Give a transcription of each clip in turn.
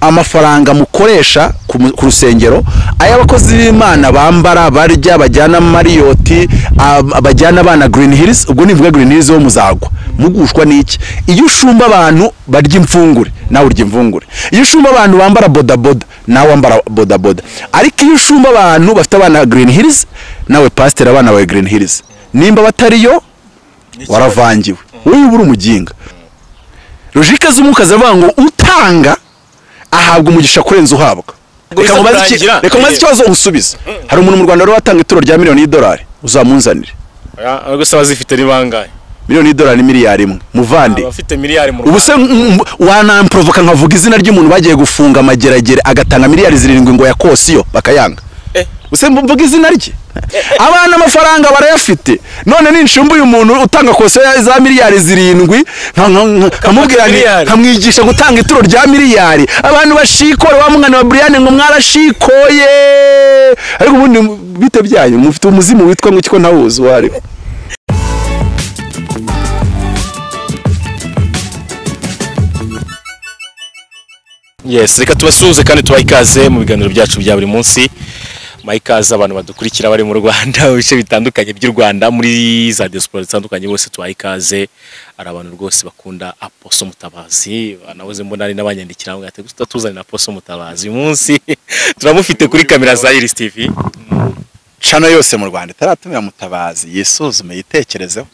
amafaranga mukoresha ku rusengero ay'abakozi b'Imana bambara barya bajyana Marriott abajyana abana Green Hills ubwo nivuga Green Hills wo muzagwa mugushwa niki iyo ushumba abantu barya imfungure nawe urya imfungure iyo ushumba abantu bambara bodaboda nawe wambara bodaboda ariko iyo ushumba abantu bafite abana Green Hills nawe pastor abana ba Green Hills nimba batariyo waravangiwe wowe ubura umuginga logike z'umuka zavuga ngo utanga ahabwa umugisha kurenza uhabwa reka mubaze ikibazo usubiza hari umuntu mu Rwanda watanga ituro rya $1,000,000 uzamunzanire gusaba zifite ni bangahe $1,000,000 ni miliyari imwe muvande abafite miliyari mu ubu se wanamprovoka nkavuga izina ry'umuntu bagiye gufunga amageragere agatanga miliyari 7 ngo yakosiyo bakayanga use mvuga izina rye abana amafaranga barayafite none ninshumba uyu muntu utanga kosiyo za miliyari 7 nkamubwira nkamwigisha gutanga ituro rya miliyari abantu bashikore wa mwana wa Brian ngo mwarashikoye ariko ubundi bite byanyu mufite umuzimu witwa ngo kiko ntawuzi wari Yes, reka tubasuhuze kandi tubayikaze mu biganiro byacu bya buri munsi. Mayikaze abantu badukurikira bari mu Rwanda, bice bitandukanye by'u Rwanda muri za diaspora zitandukanye bose tubayikaze. Ari abantu rwose bakunda Apotre Mutabazi, nahoze mbona ari n'abanyandikira ngo ate gutatuzana na Apotre Mutabazi. Uyu munsi turamufite kuri kamera za Iris TV. Chana yose mu Rwanda taratumira Mutabazi yisuzume yitekerezeho.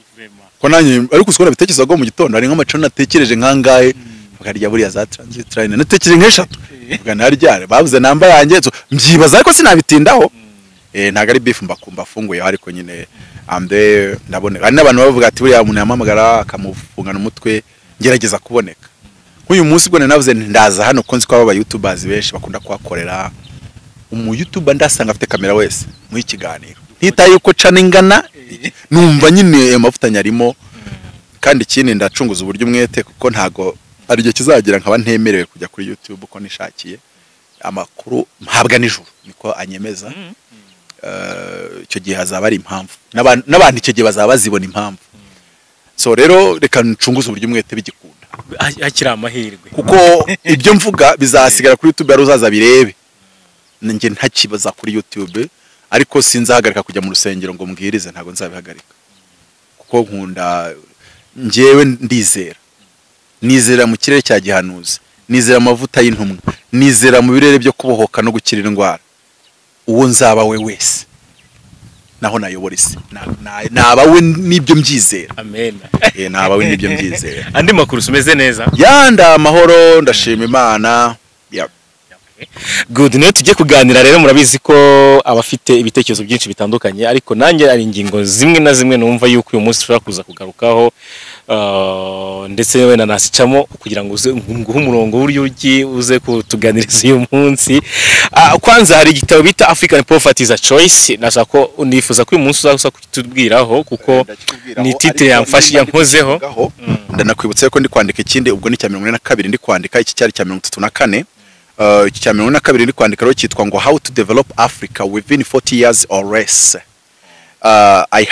Ko nanjye ariko usikora bitekerezo go mu gitondo ari nk'amacana natekereje nkangahe bakarya buriya za transit train natekereje nk'eshatu bwana haryare bavuze namba yanjye mbyibaza ariko sinabitindaho ntago ari beef mbakumba funguye ariko nyine ambe ndabone ari nabantu bavuga ati buriya umuntu yamamagara akamufungana umutwe ngerageza kuboneka nk'uyu munsi bwo navuze ndaza hano konzi kwa aba YouTubers benshi bakunda kwakorera YouTuber ndasanga afite kamera wese mu ikiganiro ntitaye uko cana ingana numva nyine amavuta nyarimo kandi ikindi ndacunguza uburyo umwete kuko ntago ari gihe kizagira nkaba ntemerewe kujya kuri YouTube uko nishakiye amakuru mpabwa nijoro niko anyemeza icyo gihe hazaba ari impamvu n'abandi icyo gihe bazaba bazibona impamvu so rero reka ncunguza uburyo umwete bigikunda akira amahirwe kuko ibyo mvuga bizasigara kuri YouTube ari uzaza birebe nge ntakibaza kuri YouTube ariko sinzahagarika kujya mu rusengero ngo mbwirize ntago nzabihagarika kuko nkunda ngewe nizera mu kirere cya gihanuzi nizera amavuta y'intumwa nizera mu birere byo kubohoka no gukira indwara uwo nzaba we wese naho nayobora isi nabawe nibyo mbyizera amen nabawe nibyo mbyizera andi makuru sumeze neza yanda amahoro ndashima Imana good niyo tujye kuganira rero murabizi ko abafite ibitekerezo byinshi bitandukanye ariko nanjye ari ingingo zimwe na zimwe numva yuko uyu munsi ushobora kuza kugarukaho ndetse wenda nasicamo kugira ngo uze nguhe umurongo buryo uze kutuganiriza uyu munsi kwanza hari igitabo bita African Poverty is a Choice nashaka ko nifuza ko uyu munsi uza kutubwiraho kuko ni titre yamfashe yankozeho ndanakwibutsa ko ndi kwandika ikindi ubwo ni cya 42 ndi kwandika iki cyari cya 34 iki cya 42 ndi kwandika ro cyitwa ngo How to Develop Africa Within 40 Years or Less. I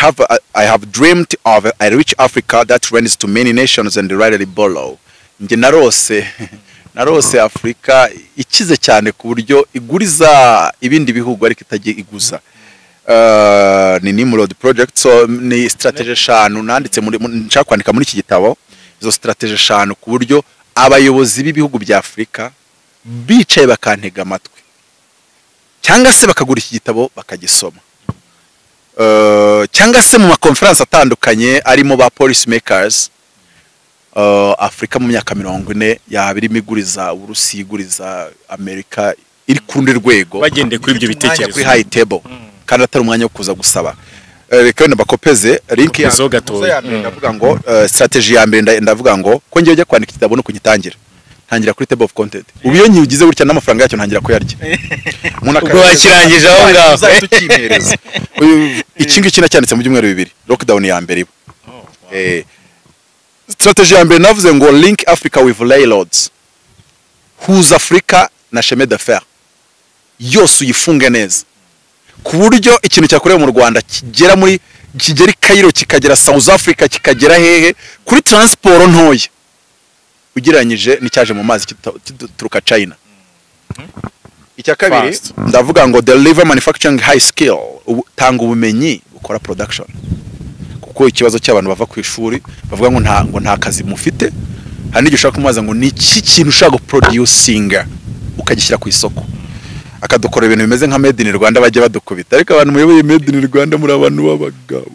have dreamed of a rich Africa that runs to many nations and rightly below. Nge narose Afrika ikize cyane ku buryo iguriza ibindi bihugu ariko itagiye iguza. Ni Nimrod project so ni strategy 5 nanditse nshaka kwandika muri iki gitabo izo strategy 5 ku buryo abayobozi b'ibihugu bya Afrika bicaye bakantega amatwi cyangwa se bakagura iki gitabo bakagisoma cyangwa se mu makonferensi atandukanye arimo ba policy makers Afrika mu myaka 40 yabiri miguriza Urusi iguriza Amerika iri kurundi rwego bagende kuri ibyo bitekerezo kuri high table kandi atari umwanya wo kuza gusaba reka wenda bakopeze link ya ndavuga ngo strategy ya mbere ndavuga ngo ko ngiye kwandika igitabo no kunyitangira ntangira kuri table of content ubiyo nyigize gutya n'amafaranga yacyo ntangira kuyarya ubwo wakirangije aho ngaho tukimereza iki ngiki cyanditse mu byumweru 2 lockdown ya mbere strategy ya mbere navuze ngo link Africa with landlords whose Africa na chemin de fer yose uyifunge neza ku buryo ikintu cyakorewe mu Rwanda kigera muri kigeri Cairo kikagera South Africa kikagera hehe kuri transport ntoya ugereranyije n'icyaje mu mazi turuka China icya kabiri ndavuga ngo deliver manufacturing high skill, tanga ubumenyi bukora production, kuko ikibazo cy'abantu bava ku ishuri bavuga ngo nta kazi mufite, hari n'igihe ushaka kumubaza ngo ni iki kintu ushaka guproducinga ukagishyira ku isoko, akadukora ibintu bimeze nka made in Rwanda bajya badukubita, ariko abantu muyoboye made in Rwanda muri abantu b'abagabo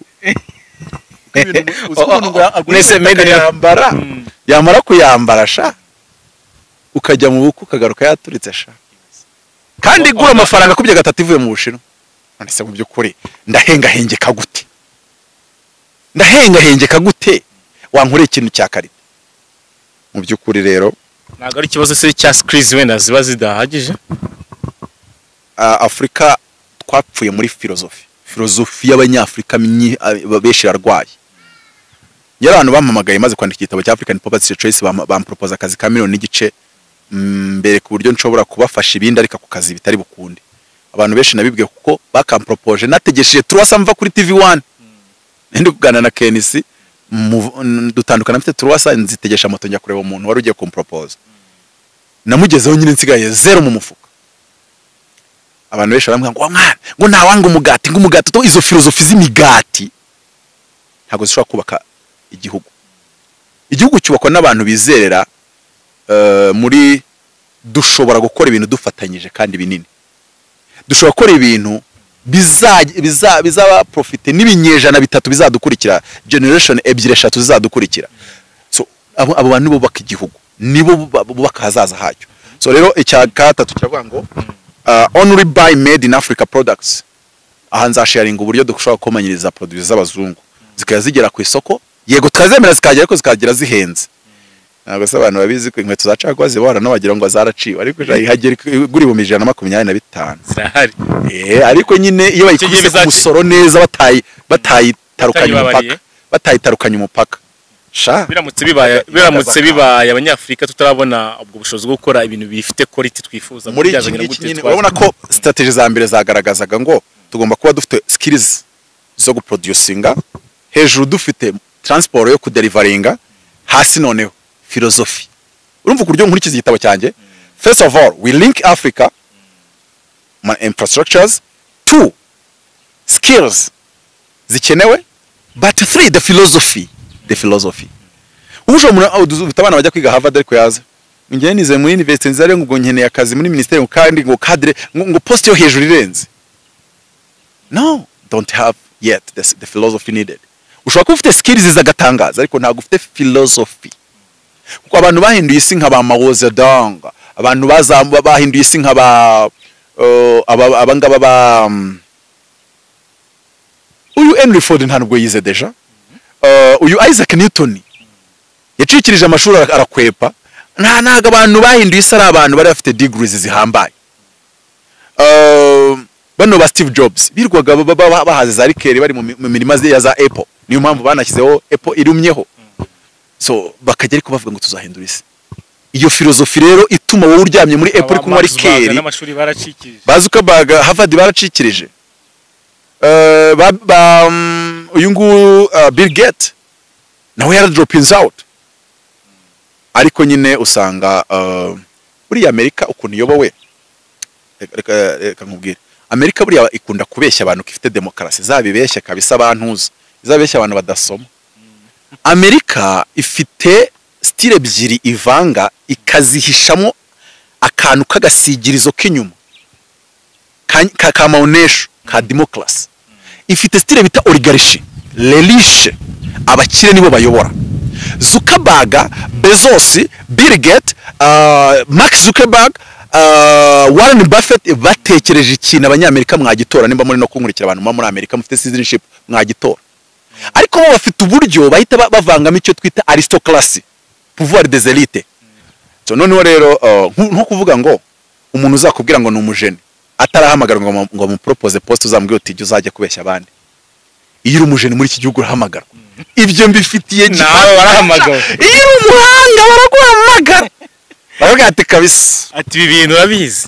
yamara kuyambara sha ukajya mu buku ukagaruka yaturitse sha, kandi igura amafaranga kubye gatatu ivuye mu Bushinwa. None se mu by'ukuri ndahengahengeka gute wankoreye ikintu cya karite? Mu by'ukuri rero ntabwo ari ikibazo se cya skills wenda ziba zidahagije. Afrika twapfuye muri filozofi y'abanyafrika benshi arwaye. Y'abantu bampamagaye maze kwandika igitabo cya African Poverty Choice, bampropose akazi ka miliyoni n'igice mbere ku buryo nshobora kubafasha ibindi ariko ku kazi bitari bukunde. Abantu benshi nabibwiye kuko bakampropoje nategesheje turwasa mva kuri TV1 ndi kugana na Kenisi dutandukana mfite turwasa nzitegesha moto njya kureba umuntu wari ugiye kumpropose, namugezeho nyine nsigaye zero mu mufuka. Abantu benshi baramubwira ngo mwana ngo ntawanga umugati to izo filozofi z'imigati ntago zishobora kubaka igihugu cyubakwa n'abantu bizerera muri dushobora gukora ibintu dufatanyije kandi binini, dushobora gukora ibintu bizaba profite n'ibinyejana bitatu bizadukurikira, generation ebyiri eshatu zizadukurikira. So abo bantu bubaka igihugu nibo bubaka hazaza hacyo. So rero icya gatatu kiravuga ngo only buy made in Africa products. Aha nzasharinga uburyo dushobora komanyiriza produits z'abazungu zikaya zigera ku isoko, yego twazemera zikagera ariko zikagira zihenze. Ntabwo se abantu babizi ko inkweto zacagwa zibora no bagira ngo zaraciwe, ariko ihagera guri mu 125 zirahari. Ariko nyine iyo bayikubise ku musoro neza batayitarukanye umupaka sha biramutse bibaye abanyafrika tutarabona ubwo bushobozi bwo gukora ibintu bifite quality twifuza muri byazanye no gute. Urabona ko strategy za mbere zagaragazaga ngo tugomba kuba dufite skills zo guproducinga, hejuru dufite transport yo kudelivaringa, hasi noneho philosophy. Urumva kuryo nkurikiza igitabo cyanjye, first of all we link Africa infrastructures, 2 skills zikenewe, but 3 the philosophy. Ujo utabana bajya kwiga Harvard ariko yaza ngiye nize muri university nzare ngo nkeneye akazi muri ministeri kandi ngo cadre ngo post yo hejuru irenze. No, don't have yet the philosophy needed. Ushobora kuba ufite skills zagatangaza ariko ntabwo ufite philosophy. Kuko abantu bahinduye isi nk'aba Mao Zedong, abantu bahinduye isi nk'aba abangaba uyu Henry Ford ntabwo yize deja. Uyu Isaac Newton yacikirije amashuri arakwepa, ntago abantu bahinduye isi ari abantu bari bafite degrees zihambaye. Bano ba Steve Jobs birwaga bahaze za Reka bari mu mirima ya za Apple, niyo mpamvu banashyizeho Apple irumyeho. So bakajya ariko bavuga ngo tuzahindura isi. Iyo filozofi rero ituma wowe uryamye muri Apple kunywa Reka n'amashuri baracikirije, bazuka baga Harvard baracikirije, uyu ngu Bill Gates nawe yara droppings out. Ariko nyine usanga buri Amerika ukuntu yobowe, reka nkubwire Amerika buri ikunda kubeshya abantu kifite demokarasi, zabibeshya kabisa abantuza, zabeshya abantu badasoma. Amerika ifite style ebyiri ivanga ikazihishamo akantu kagasigirizo k'inyuma ka maonesho ka democracy. Ifite style bita oligarchy, religion, abakire nibo bayobora. Zuckerberg, Bezos, Bill Gates, Mark Zuckerberg, Warren Buffett batekereje ikintu abanyamerika mwagitora, nimba muri no kunkurikira abantu muri Amerika mufite citizenship mwagitora. Ariko bo bafite uburyo bahita bavangamo icyo twita aristocracy, pouvoir des élites. So noneho rero nko kuvuga ngo umuntu uzakubwira ngo ni umujene atarahamagara ngo mu propose post uzambwiye uti jye uzajya kubeshya abandi. Iyo uri umujene muri iki gihugu urahamagara. Ibyo mbifitiye nawe barahamagara. Iyo uri umuhanga baraguhamagara. Baravuga ati kabisa ati ibi bintu urabizi.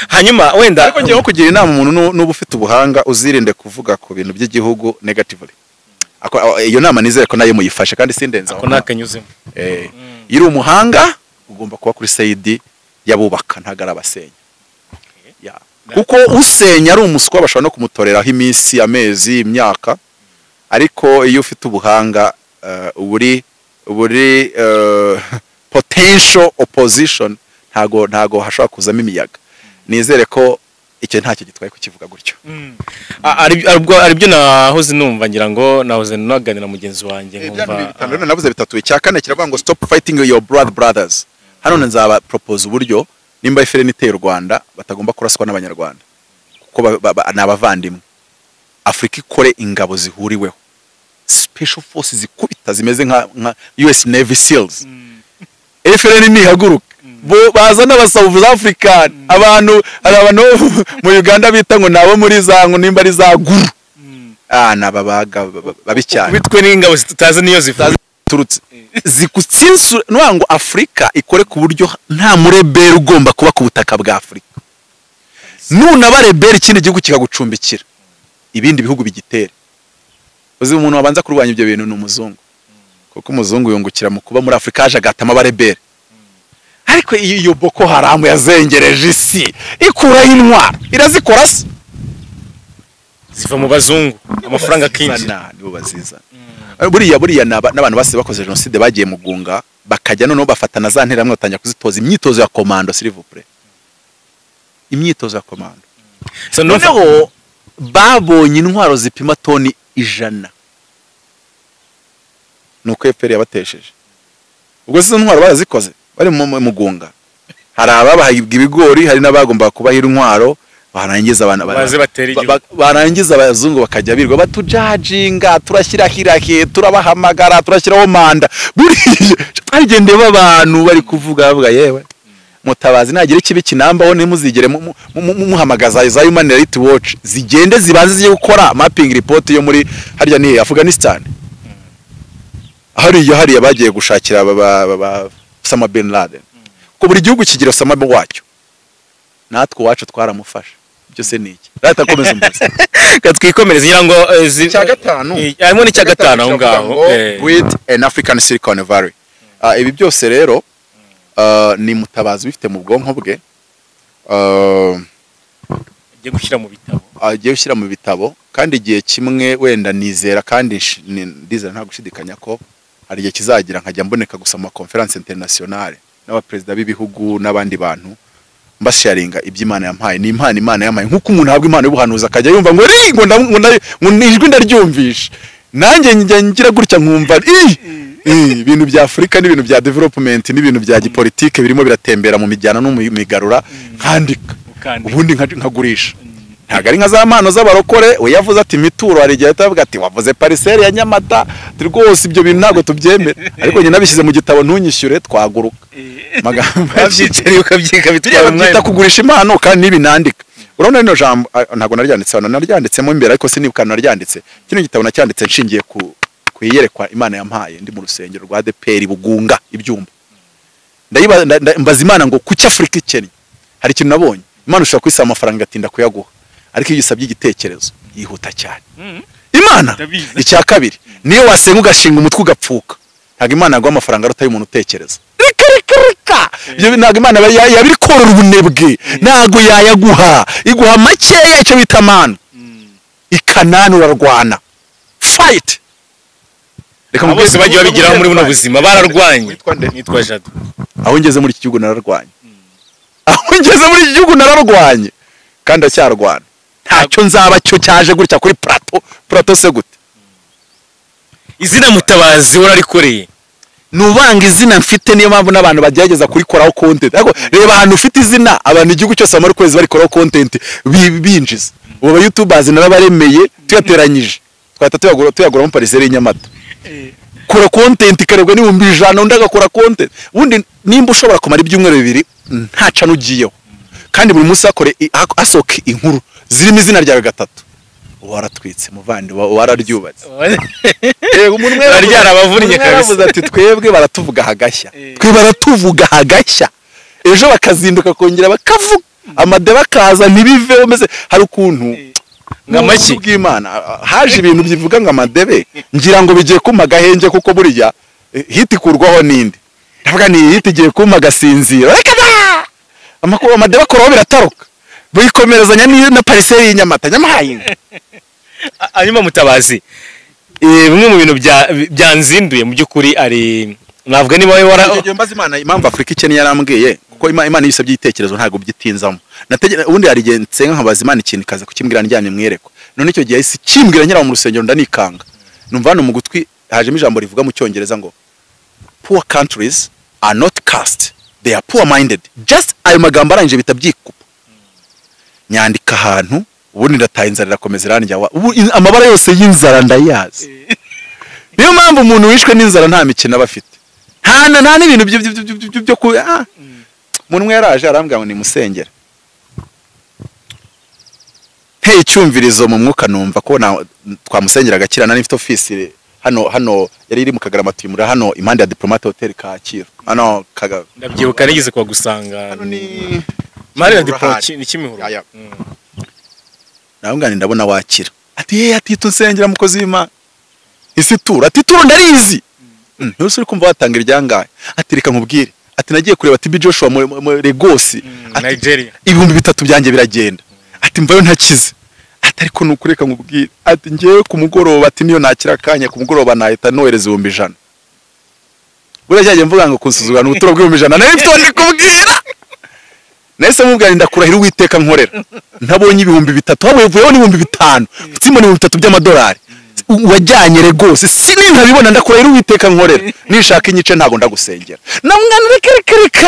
Hanyuma wenda ariko ngiye kugira inama umuntu n'ubu ufite ubuhanga uzirinde kuvuga ku bintu by'igihugu negatively. Iyo nama nizere ko nayo muyifashe kandi sindenza ko nakanyuzemo. Iyo uri umuhanga ugomba kuba kuri side yabubaka ntagara abasenya. kuko usenya ari umuswa bashobora no kumutoreraho iminsi amezi imyaka ariko iyo ufite ubuhanga uburi potential opposition ntago hashobora kuzamo imiyaga nizere ko icyo ntacyo gitwaye kukivuga gutyo aribyo nahoze numva ngira ngo nahoze naganira mugenzi wanjye nkumva navuze bitatu icya kane kiravuga ngo stop fighting your brothers hano nzaba propose uburyo nimba ifere niteye u Rwanda batagomba kuraswa n'abanyarwanda kuko nabavandimwe Afrika ikore ingabo zihuriweho special forces zikubita zimeze nka US Navy SEALs ifere nihaguruka baza n'abasouth African abantu mu Uganda bita ngo nabo muri zango nimba ari za guru nababaga babi cyane bitwe n'ingabo zitazi niyo ziturutse zikutsinsu nwango Afrika ikore ku buryo nta murebera ugomba kuba ku butaka bwa Afrika nuna barebera ikindi gihugu kikagucumbikira ibindi bihugu bigitere uzi umuntu wabanza kurwanya ibyo bintu n'umuzungu kuko umuzungu yungukira mu kuba muri Afrika aje agatama barebera ariko iyo Boko Haram yazengereje isi ikura intwara irazikora se ziva mu bazungu amafaranga kinji nibo baziza buriya n'abantu base bakoze genocide bagiye mugunga bakajya noneho bafatana za ntera hamwe batanya kuzitoza imyitozo ya commando s'il vous plaît imyitozo ya commando noneho babonye intwaro zipima toni 100 nuko FPR yabatesheje ubwo se intwaro barazikoze bari mu mugunga hari ababahaye ibigori hari n'abagomba kubahira intwaro barangiza barangiza abazungu bakajya birwa batujajinga turashyira hirahe turabahamagara turashyiraho manda buriye twagende b'abantu bari kuvuga bavuga yewe mutabazi nagira ikibi kinambaho nimuzigere muhamagaza za Human Rights Watch zigende zibanze ziye gukora mapping report yo muri harya ni Afghanistan hariya bagiye gushakira Osama bin Laden ko buri gihugu kigira Osama wacyo natwe wacu twaramufasha byose niki rata komeza umbaza katwikomereza ngira ngo cya gatanu harimo ni cya gatanu aho ngaho with an African Silicon Valley ibi byose rero ni mutabazi bifite mu bwonko bwe agiye gushyira mu bitabo kandi igihe kimwe wenda nizera kandi ndizera nta gushidikanya ko hari igihe kizagira nkajya mboneka gusa mu conference internationale n'abaperezida b'ibihugu n'abandi bantu mbasharinga iby'Imana yampaye ni impano Imana yampaye nkuko umuntu habwa impano y'ubuhanuzi akajya yumva ngo ngo nijwi ndaryumvisha nanjye ngira gutya nkumva ibintu bya Afrika n'ibintu bya development n'ibintu bya gipolitike birimo biratembera mu mijyana no mu migarura nkandika ubundi nkagurisha ntago ari nka za mpano z'abarokore we yavuze ati mituro hari igihe atavuga ati wavuze parcelle ya Nyamata rwose ibyo bintu ntago tubyemera ariko nyine nabishyize mu gitabo ntunyishyure twaguruka magambo yabyicariye ukabyika bitwa kugurisha impano kandi nibinandika urabona rino jambo ntago naryanditsemo imbere ariko sinibuka naryanditse kino gitabo nacyanditse nshingiye ku yerekwa Imana yampaye ndi mu rusengero rwa ADPR Bugunga ibyumba mbaza Imana ngo kuki Afrika ikennye hari ikintu nabonye Imana ushaka kwisa amafaranga atinda kuyaguha ariko iyo usabye igitekerezo yihuta cyane Imana icya kabiri niyo wasenga ugashinga umutwe ugapfuka ntago Imana yaguha amafaranga arutaye umuntu utekereza reka ibyo ntago Imana yabiri korora ubunebwe ntago yayaguha iguha makeya icyo bita amano ikanani urarwana fight reka bose bagiye babigiraho muri buno buzima bararwanye nitwa Jado aho ngeze muri iki gihugu nararwanye kandi acyarwana ntacyo nzaba cyo cyaje gutya kuri plateau se gute izina mutabazi wararikoreye nubanga izina mfite niyo mpamvu n'abantu bagerageza kurikoraho content ariko reba ahantu ufite izina abantu igihugu cyose bamara kwezi barikoraho content binjiza ubu YouTubers narabaremeye tuyateranyije twahita tuyagura mu parcelle y'Inyamata kora content karebwa n'ibihumbi 100 undi agakora content ubundi nimba ushobora kumara ibyumweru 2 ntaca nugiyeho kandi buri munsi akore asoka inkuru zirimo izina ryawe 3 waratwitse muvandi wararyubatse umuntu mwe baryarabavunnye kabisa ati twebwe baratuvuga hagashya ejo bakazinduka kongera bakavuga amadeba akaza ntibiveho meze hari ukuntu ngamaki bw'Imana haje ibintu byivuga ngo amadebe ngira ngo bigiye kuma gahenge kuko buriya hiti kurwaho ninde ndavuga ni hiti giye kuma gasinzira reka amakuru amadebe akoroho birataruka bikomerezanya na parcelle y'inyamata nyamahaye. Hanyuma Mutabazi, bimwe mu bintu byanzinduye mu by'ukuri ari navuga niba igihe mbaza Imana impamvu Afrika ikeneye yarambwiye kuko Imana yise byitekerezo ntago byitinzamo. Ubundi hari igihe nsenga nkabaza Imana ikintu ikaza kukimbwira njyanye mwereko. None icyo gihe isi kimbwira nyira mu rusengero ndanikanga. Numva hano mu gutwi hajemo ijambo rivuga mu cyongereza ngo poor countries are not cursed, they are poor minded. Just ayo magambo arangije bitabyikupa. Nyandika ahantu ubundi ndataye inzara irakomeza irandya amabara yose y'inzara ndayazi. Niyo mpamvu umuntu wishwe n'inzara nta mikino abafite. Nta n'ibintu byo ku umuntu umwe yaraje arambwira ngo ni musengera. Hey icyumvirizo mu mwuka numva ko twamusengera agakira nari mfite office hano yari iri mu Kagarama tuyimura hano impande ya Diplomate Hotel Kacyiru. Hano ndabyibuka nigeze kwa gusanga hano ni Mari ya Diplomate ni Kimihuro. Nabungani ndabona wakira. Ati tusengera mukozi w'Imana. Isi tura ati turo ndarizi. Ntose uri kumva watanga iryangaye. Ati reka nkubwire. Ati nagiye kureba ati Joshua mu Lagos. Nigeria. Ibihumbi 3 byanjye biragenda. Ati mvayo ntakize. Ati ariko nukureka nkubwire. Ati ngiye ku mugoroba ati niyo nakira kanya ku mugoroba nahita nohereza 100. Buriya cyagiye mvuga ngo kunsuzugana ubuturo bw'100 nayo mfite ndikubwira. Nese mubwira ndakurahira Uwiteka nkorera. Ntabonye ibihumbi 3 hawevuyeho n'ibihumbi 5. Utsimo ni 3 by'amadolari. Wajyanye Lagos sininka bibona ndakurahira Uwiteka nkorera. Nishaka inyice ntago ndagusengera. Namwana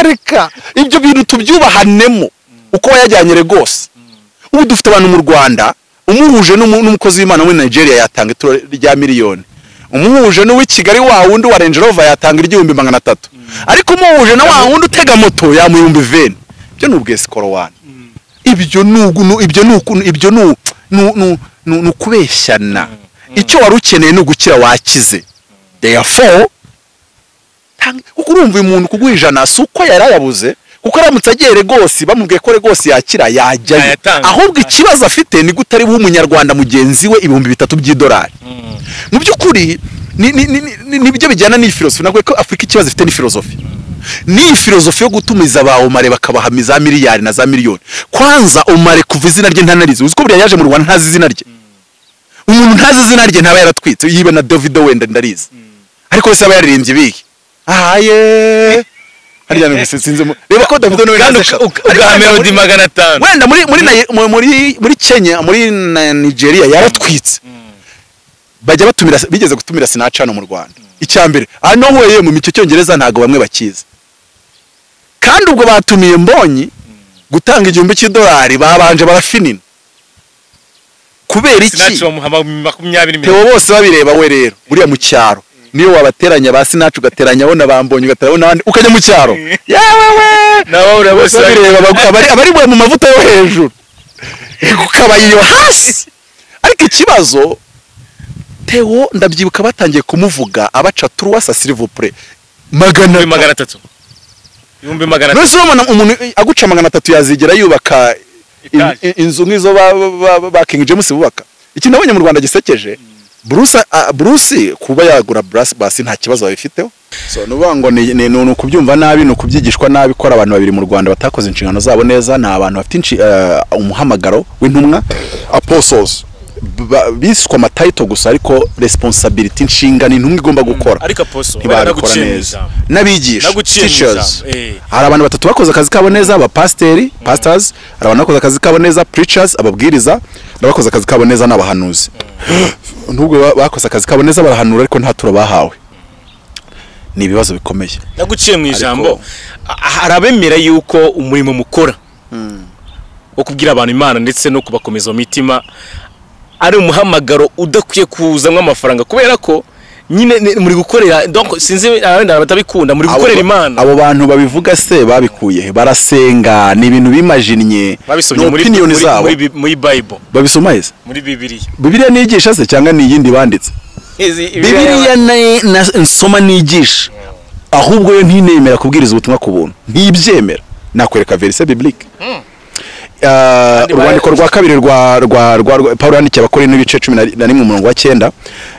reka ibyo bintu tubyubahanemo uko wajyanye Lagos. Ubu dufite abantu mu Rwanda umuhuje n'umukozi w'Imana muri Nigeria yatanga ituro rya miliyoni. Umuhuje n'uwi Kigali wa wundi wa Range Rover yatanga igihumbi 300. Ariko umuhuje na wa wundi utega moto ya muyumbi 20. Ibyo nubwese korowana. Ibyo nukubeshyana. Icyo wari ukeneye no gukira wakize. Therefore kuko urumva umuntu kuguhijana suko yarayabuze kuko aramutse agiye Lagos bamubwiye ko Lagos yakira yajya. Ahubwo ikibazo afite ni gutari buhe umunyarwanda mugenzi we ibihumbi 3 by'idolari. Mu by'ukuri ni byo bijyana ni philosophy nagwe ko Afrika ikibazo ifite ni philosophy. Ni philosophy yo gutumiza abaho mare bakabahamiza miliyari na za miliyoni. Kwanza umare kuva izina rye ntanarize. Uziko buriya yaje mu Rwanda ntazi izina rye. Umuntu ntazi izina rye ntaba yaratwitse yibe na David wenda ndarize. Ariko wese aba yaririmbye biki. Ahaye. Hariya no sinze reba ko David no yandika ugaha melody 500. Wenda muri Kenya muri Nigeria yaratwitse. Bajya batumira bigeze gutumira Sinacano mu Rwanda. Icyambere ano weye mu mico cyongereza ntago bamwe bakiza. Kandi ubwo batumiye Mbonyi gutanga igihumbi cy'idolari babanje barafinina. Kubera iki? Sinacu muhama 20. Tebo bose babireba we rero buriya mu cyaro. Niyo wabateranya basi nacu gateranya bona bambonye gataraho nandi ukajya mu cyaro. Yawe we nawe bose babireba abari mu mavuta yo hejuru. Kukabayiyo hasi. Ariko ikibazo Teo ndabyibuka batangiye kumuvuga abaca truwasa s'il vous plaît 300. Ibihumbi 300. Nose umuntu aguca 300 yazigera yubaka inzu nk'izo ba King James bubaka. Iki nabonye mu Rwanda gisekeje. Bruce kuba yagura brass basi nta kibazo babifiteho. So nubango ni kubyumva nabi no kubyigishwa nabi ko abantu babiri mu Rwanda batakoze inshingano zabo neza na abantu bafite umuhamagaro w'intumwa apostles biswa amatitle gusa ariko responsibility inshingano intumwa igomba gukora. Ariko apostle ntibakora neza nabigisha teachers. Hari abantu batatu bakoze akazi kabo neza aba pastors, hari abantu bakoze akazi kabo neza preachers, ababwiriza n'abakoze akazi kabo neza n'abahanuzi. Nubwo bakoze akazi kabo neza barahanura ariko nta turo bahawe. Ni ibibazo bikomeye. Naguciye mu ijambo harabemera yuko umurimo mukora wo kubwira abantu Imana ndetse no kubakomeza mu mitima ari umuhamagaro udakwiye kuzamwa amafaranga kubera ko nyine muri gukorera donc sinzi abandi batabikunda muri gukorera Imana. Abo bantu babivuga se babikuye barasenga ni ibintu bimajinnye babisomye muri Bible babisoma heza muri Bibiliya nigisha se cyangwa ni yindi banditse Bibiliya na nsoma nigisha ahubwo yo ntinemera kubwiriza ubutumwa ku buntu ntibyemera nakwereka verse biblique urwandiko rwa kabiri rwa Paulo yandikiye abakora n'ibice 11 umurongo wa 9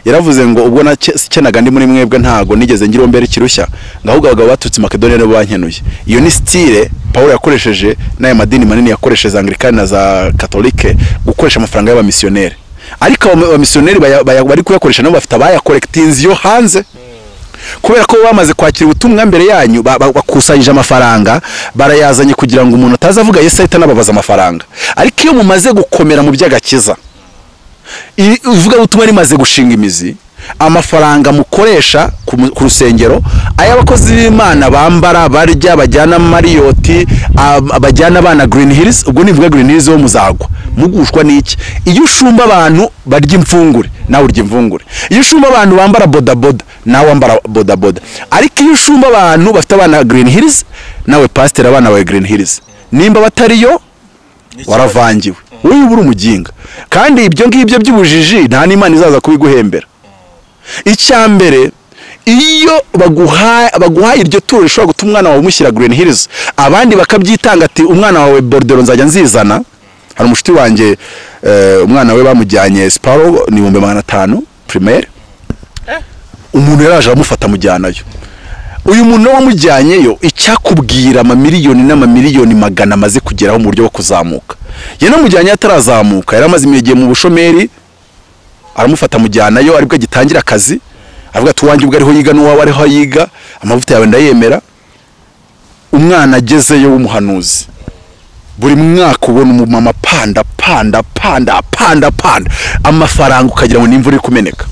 yaravuze ngo ubwo nakenaga ndi muri mwebwe ntago nigeze ngira ombere kirushya ngahubwo abagabo batutse Makedonia no bankenuye. Iyo ni style Paulo yakoresheje n'aya madini manini yakoresheje Anglikani na za Katolike gukoresha amafaranga y'abamisiyoneri, ariko abamisiyoneri bari kuyakoresha nabo bafite abayakolectings yo hanze kubera ko bamaze kwakira ubutumwa mbere yanyu bakusanyije amafaranga barayazanye kugira ngo umuntu atazavuga Yesu ahita nababaza amafaranga. Ariko iyo mumaze gukomera mu by'agakiza uvuga ubutumwa rimaze gushinga imizi, amafaranga mukoresha ku rusengero ay'abakozi b'Imana bambara barya bajyana Marriott bajyana abana Green Hills, ubwo nivuga Green Hills wo muzagwa mugushwa n'iki? Iyo ushumba abantu barya imfungure nawe urya imfungure, iyo ushumba abantu bambara bodaboda nawe wambara bodaboda, ariko iyo ushumba abantu bafite abana Green Hills nawe pastor abana wa Green Hills nimba batariyo waravangiwe wowe ubura umuginga. Kandi ibyo ngibyo by'ubujiji nta n'Imana izaza kubiguhembera. Icyambere iyo baguhaye iryo turo rishobora gutuma umwana wawe umushyira Green Hills abandi bakabyitanga ati umwana wawe Bordero nzajya nzizana. Hari umushuti wanjye umwana we bamujyanye Sparrow ni 500 primaire, umuntu yaraje amufata mujyanayo. Uyu muntu wamujyanyeyo icyakubwira amamiliyoni n'amamiliyoni magana amaze kugeraho mu buryo bwo kuzamuka. Yena mujyanye atarazamuka yaramaze imyegeye mu bushomeri, aramufata mujyanayo aribwo gitangira akazi, avuga ati wanjye ubwo ariho yiga n'uwawe ariho yiga, amavuta yawe ndayemera. Umwana agezeyo w'umuhanuzi buri mwaka ubona umumama panda amafaranga ukagira ngo nimvura kumeneka.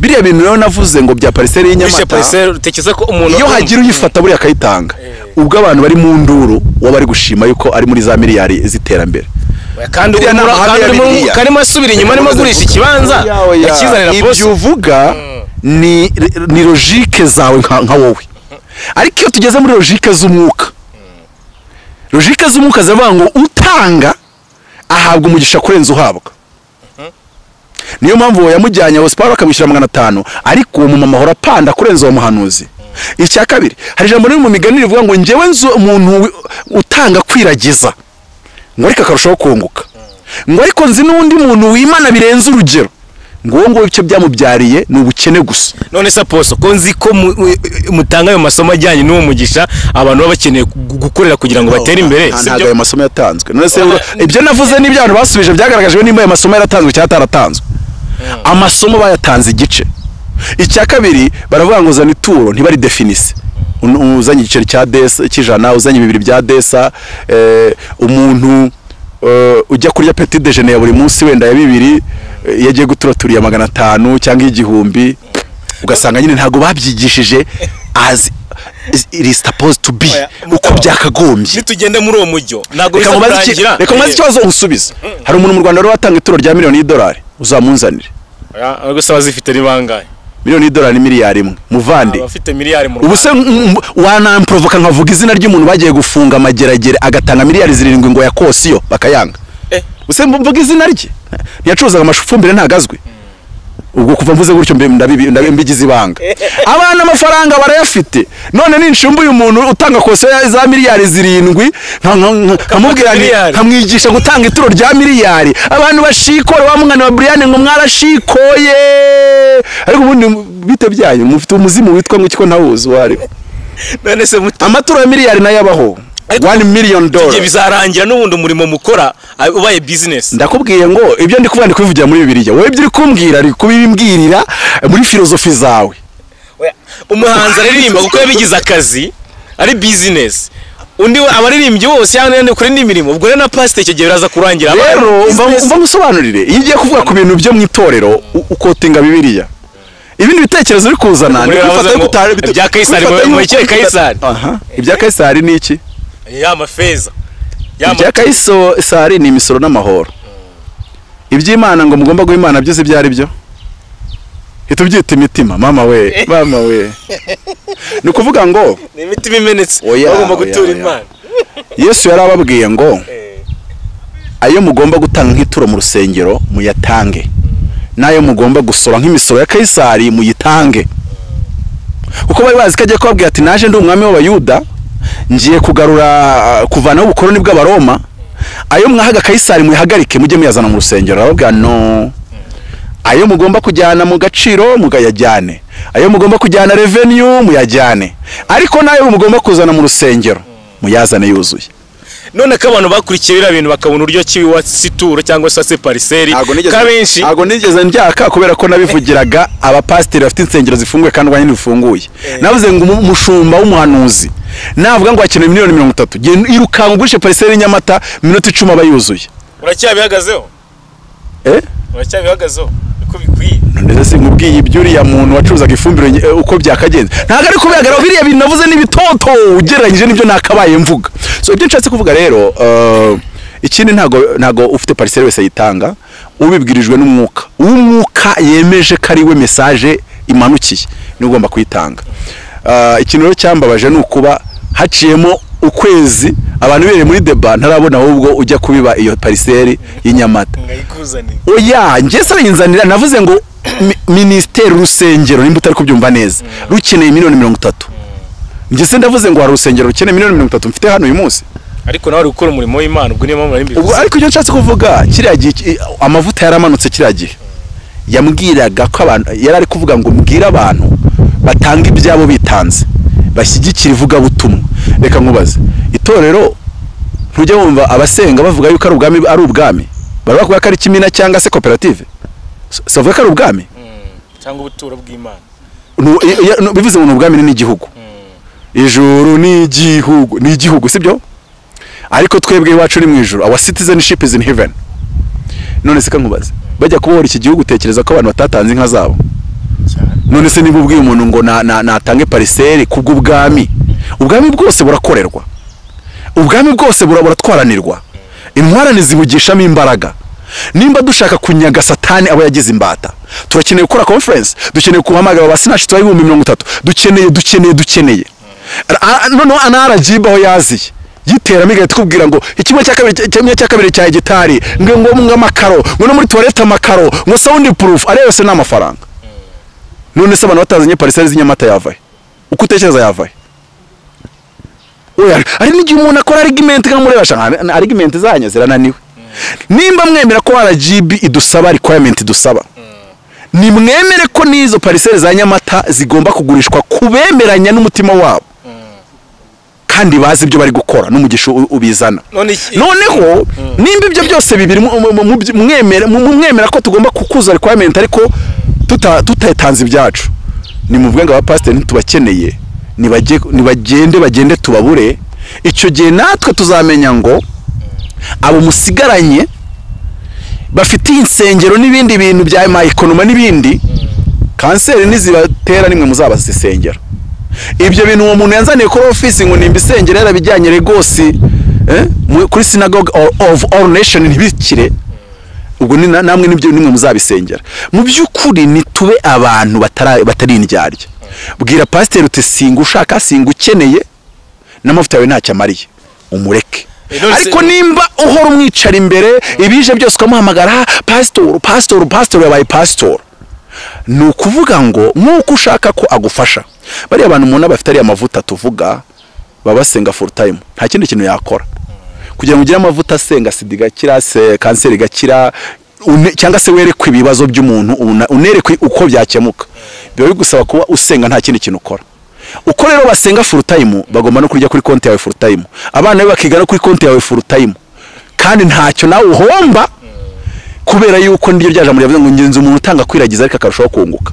Biriya bintu rero navuze ngo bya parcelle y'inyamata utekeza ko umuntu iyo hagira uyifata buri akayitanga ubwo abantu bari mu nduru wabari gushima yuko ari muri za miliyari ziterambere. Kandi karimo asubira inyuma arimo agurisha ikibanza yakizanira poste. Ibyo uvuga ni logique zawe nka wowe, ariko iyo tugeze muri logique z'umwuka, logique z'umwuka zavuga ngo utanga ahabwa umugisha kurenza uhabwa. Niyo mpamvu yamujyanye hospital akamushyira 500, ariko uwo mumama ahora panda kurenza uwo muhanuzi. Icya kabiri hari ijambo riri mu migani rivuga ngo njyewe nzo umuntu utanga kwiragiza ngo ariko akarushaho kunguka, ngo ariko nzi n'undi muntu wimana birenze urugero ngo icyo byamubyariye ni ubukene gusa. None suppose ko nzi ko mutanga ayo masomo ajyanye n'uwo mugisha abantu baba bakeneye gukorera kugira ngo batere imbere. Ntabwo ayo masomo yatanzwe. None se ibyo navuze n'ibyo abantu basubije byagaragajwe nimba ayo masomo yaratanzwe cyangwa ataratanzwe. Amasomo bayatanze igice. Icya kabiri baravuga ngo zana ituro ntibari definise. Uzanye igiceri cya desa cy'ijana, uzanye 2 bya desa, umuntu ujya kurya petit déjeuner ya buri munsi wenda ya 2 yagiye guturaturiya 500 cyangwa 1000, ugasanga nyine ntago babyigishije as it is supposed to be uko byakagombye. Nitugende muri uwo mujyo ntago bizarangira. Reka maze ikibazo unsubiza. Hari umuntu mu Rwanda rero watanga ituro rya $1,000,000 uzamunzanire. Ariko saba zifite ribangaye $1,000,000 ni miliyari imwe muvandi. Abafite miliyari mu Rwanda. Ubuse wanamprovoka nkavuga izina ry'umuntu bagiye gufunga amageragere agatanga miliyari 7 ngo yakosiyo bakayanga. Ubuse mvuga izina rye ntiyacuruzaga amashufumbire ntagazwe. Ubwo kuva mvuze gutyo mbigize ibanga. Abana amafaranga barayafite. None ninshumba uyu muntu utanga kose za miliyari 7 nkamubwira nkamwigisha gutanga ituro rya miliyari. Abantu bashikore wa mwana wa Brian ngo mwarashikoye. Ariko ubundi bite byanyu mufite umuzimu witwa ngo kiko ntawuzi wari. None se amaturo ya miliyari nayabaho. $1 million. Igihe bizarangira n'ubundi umurimo mukora ubaye business. Ndakubwiye ngo ibyo ndi kuvuga ndi kubivugira muri Bibiliya. Wowe ibyo uri kumbwira ari kubimbwirira muri filozofi zawe. Umuhanzi aririmba kuko yabigize akazi ari business. Undi abaririmbyi bose cyane kuri n'imirimo. Ubwo rero na pastor icyo gihe biraza kurangira. Rero umva musobanurire. Iyo ugiye kuvuga ku bintu byo mu itorero ukotinga Bibiliya. Ibindi bitekerezo uri kuzana ni gufata ibya Kaisari mu cyo Kaisari. Ibya Kaisari ni iki? Ya mafeza. Ibya Kaisari ni imisoro n'amahoro. Iby'Imana ngo mugomba guha Imana byose byari byo. Itubyita imitima mama we. Ni kuvuga ngo ni imitima imenetse bagomba gutura Imana. Yesu yarababwiye ngo ayo mugomba gutanga nk'ituro mu rusengero muyatange. Nayo mugomba gusora nk'imisoro ya Kaisari muyitange. Kuko bari bazi kagiye kubabwira ati naje ndi umwami w'Abayuda ngiye kugarura kuvanaho ubukoroni bw'Abaroma, ayo mwahaga Kayisari muhagarike mujye muyazana mu rusengero. Arababwira no, ayo mugomba kujyana mu gaciro mugayajyane, ayo mugomba kujyana revenue muyajyane, ariko nayo mugomba kuzana mu rusengero muyazane yuzuye. None ko abantu bakurikiye bira bintu bakabona uryo kibi wa situro cyangwa se pariseri kabenshi ago nigeze njyaka kubera ko nabivugiraga abapasteri bafite insengero zifunguye kandi wanyine bifunguye. Navuze ngo umushumba w'umuhanuzi navuga ngo akeneye miliyoni 30 irukanga ugurishe pariseri Nyamata minota 10 abayuzuye. Uracyabihagazeho? Uracyabihagazeho uko bikwiye. Ndetse sinkubwiye ibyuriya muntu wacuruzaga ifumbire uko byakagenze. Ntago ari kubegara biriya bintu navuze n'ibitoto ugereranyije nibyo nakabaye mvuga. So ibyo nshatse kuvuga rero ikindi ntago ufite pariseri wese yitanga ubibwirijwe n'umwuka. Umwuka yemeje ko ari we message imanukiye ni ugomba kuyitanga. Ikintu rero cyambabaje nukuba haciyemo ukwezi abantu bereye muri deba ntarabona ahubwo ujya kubiba iyo pariseri y'Inyamata. Oya ngese yinzanira navuze ngo ministeri rusengero nimba utari kubyumva neza rukeneye miliyoni 30. Ngese ndavuze ngo hari rusengero rukeneye miliyoni 30 mfite hano uyu munsi. Ariko nawe ukora umurimo w'Imana ubwo niyo mpamvu ari mbivuze. Ubwo ariko icyo nshatse kuvuga kiriya gihe amavuta yaramanutse kiriya gihe yambwiraga ko abantu yarari kuvuga ngo mbwira abantu batanga ibyabo bitanze bashyigikira ivuga butumwa. Reka nkubaze itorero ntujya wumva abasenga bavuga yuko ari ubwami baravuga ko ari kimina cyangwa se koperative savuga ko ari ubwami cyangwa ubuturo bw'Imana bivuze ngo ubwami ni igihugu ijuru ni igihugu sibyo ariko twebwe iwacu ni mu ijuru our citizenship is in heaven. None se kankubaze bajya kubohora iki gihugu tekereza ko abantu batatanze inka zabo. None se niba ubwiye umuntu ngo natange pariseri kubw'ubwami ubwami bwose burakorerwa ubwami bwose buratwaranirwa intwarane zibugishamo imbaraga. Nimba dushaka kunyaga satani abo yagize imbata turakeneye gukora conference dukeneye kuhamagara abasinashi twa 30 dukeneye none anarajiba aho yaziye yitera migaye tukubwira ngo ikimwe cya kabiri cya gitari ngo amakaro ngo no muri toilette amakaro ngo sound proof ari yose n'amafaranga. None se abantu batazanye pariseri z'Inyamata yavaye uko utekereza yavaye. Oya ari n'igihe umuntu akora argument nkamurebasha argument zanya zirananiwe. Nimba mwemera ko RGB idusaba requirement idusaba ni mwemere ko nizo pariseri za Nyamata zigomba kugurishwa kubemeranya n'umutima wabo kandi bazi ibyo bari gukora n'umugisha ubizana. Noneho nimba ibyo byose bibiri mwemera ko tugomba kukuza requirement ariko tutatanze ibyacu ni muvuga ngo abapasteri ntitubakeneye bagende tubabure. Icyo gihe natwe tuzamenya ngo abo musigaranye bafite insengero n'ibindi bintu bya economy n'ibindi kanseri nizibatera nimwe muzabasengera. Ibyo bintu uwo muntu yanzaniye kuri office ngo nimba isengero yarabijyanye regosi kuri synagogue of all nation ntibikire ubwo ni namwe nibyo nimwe muzabisengera. Mu byukuri nitube abantu batari indyarya. Bwira pastor uti singa ushaka singa ukeneye n'amavuta yawe ntacyo amariye umureke. Ariko nimba uhora umwicara imbere ibije byose ukamuhamagara pastor yabaye pastor ni ukuvuga ngo nkuko ushaka ko agufasha. Bari abantu umuntu bafite ari amavuta tuvuga babasenga full time nta kindi kintu yakora kugira ngo ugire amavuta asenga sida igakira se kanseri igakira cyangwa se werekwe ibibazo by'umuntu unerekwe uko byakemuka. Biba bigusaba kuba usenga nta kindi kintu ukora. Uko rero basenga full time bagomba no kurya kuri konti yawe full time. Abana be bakiga no kuri konti yawe full time kandi ntacyo nawe uhomba kubera yuko ndiryo ryaje muri yavuze ngo ngenzi umuntu utanga kwiragiza ariko akarushaho kunguka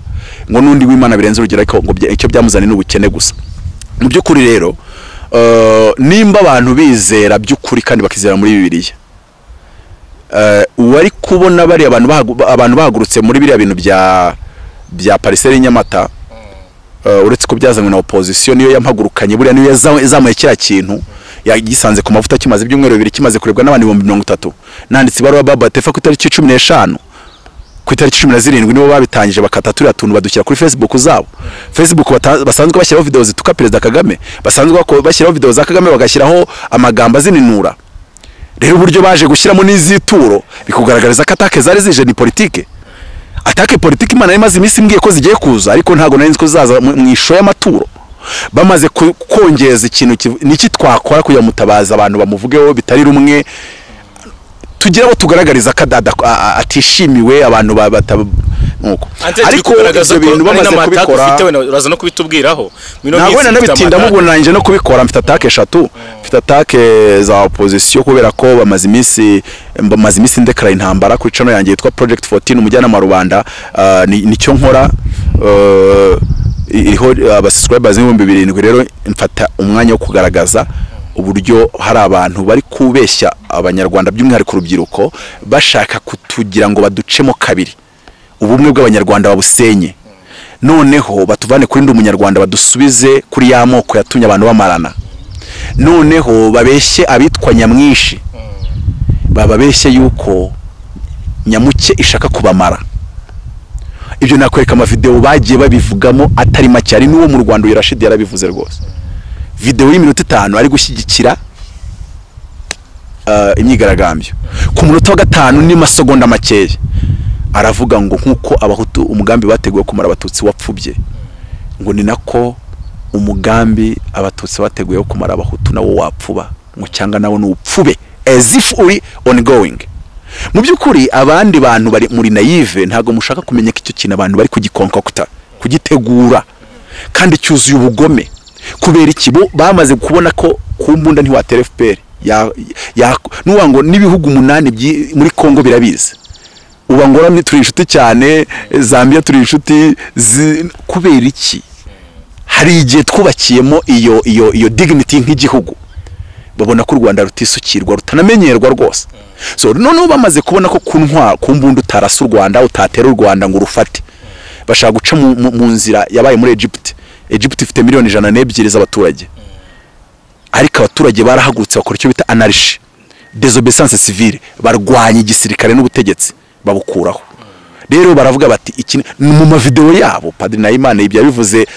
ngo nundi w'Imana birenze urugero ariko ngo icyo byamuzane n'ubukene gusa. Mu byukuri rero nimba abantu bizera byukuri kandi bakizera muri Bibiliya wari kubona bari abantu bahagurutse muri biriya bintu bya pariseri Nyamata uretse ko byazanywe na opposition niyo yampagurukanye buriya niyo yazamuye kiriya kintu yagisanze ku mavuta kimaze ibyumweru 2 kimaze kurebwa n'abandi 30. Nanditse baruwa baba tefa ku itariki 15 ku itariki 17 nibo babitangije bakata turiya tuntu badukira kuri Facebook zabo. Facebook basanzwe bashyiraho video zituka Perezida Kagame basanzwe bashyiraho video za Kagame bagashyiraho amagambo azininura. Rero uburyo baje gushyiramo n'izituro bikugaragariza ko atake zari zije ni politique. Atake politique Imana imaze iminsi mbwiye ko zigiye kuza ariko ntago nari nzi ko zaza mu isho y'amaturo. Bamaze kongeza ikintu niki twakora kuya mutabaza abantu bamuvugeho bitari rumwe tugira abo tugaragariza kadada atishimiwe abantu nuko ariko ibyo bintu bamaze kubikora uraza no kubitubwiraho ntabwo nabitinda mubona nje no kubikora mfite atake 3 mfite atake za opposition kubera ko bamaze iminsi ndekara intambara kuri channel yanjye yitwa Project 14 umujyana mu Rwanda nicyo nkora iriho abasubscribers 2000 rero mfata umwanya wo kugaragaza uburyo hari abantu bari kubeshya abanyarwanda by'umwihariko urubyiruko bashaka kutugira ngo baducemo kabiri ubumwe bw'abanyarwanda babusenye noneho batuvane kuri ndi umunyarwanda badusubize kuri ya moko yatumye abantu bamarana noneho babeshye abitwa nyamwishi bababeshye yuko nyamuke ishaka kubamara ibyo nakwereka ama video bagiye babivugamo atari macyari n'uwo mu Rwanda Rashid yarabivuze rwose video y'iminota 5 ari gushyigikira imyigaragambyo ku munota wa 5 ni masegonda makeya aravuga ngo nkuko abahutu umugambi bateguye kumara abatutsi wapfubye ngo ni nako umugambi abatutsi bateguye kumara abahutu nawo wapfuba ngo cyanga nawo n'upfube as if uri ongoing mu byukuri abandi bantu bari muri naive ntago mushaka kumenya icyo kintu abantu bari kugiconcocta kugitegura kandi cyuzuye ubugome kubera ikibo bamaze kubona ko kumbunda ntiwatera FPR nuwa ngo nibihugu 8 muri Kongo birabizi uba ngoramye turi inshuti cyane Zambia turi inshuti kubera iki hari igihe twubakiyemo iyo dignity nk'igihugu babona ko u Rwanda rutisukirwa rutanamenyerwa rwose so none bamaze kubona ko kumbunda utarasa u Rwanda utatera u Rwanda ngo urufate bashaka guca mu nzira yabaye muri Egypt ifite miliyoni 102 z'abaturage ariko abaturage barahagurutse bakora icyo bita anarchy désobéissance civile barwanya igisirikare n'ubutegetsi babukuraho rero baravuga bati iki mu ma video yabo Padri Nahimana ibyo yabivuze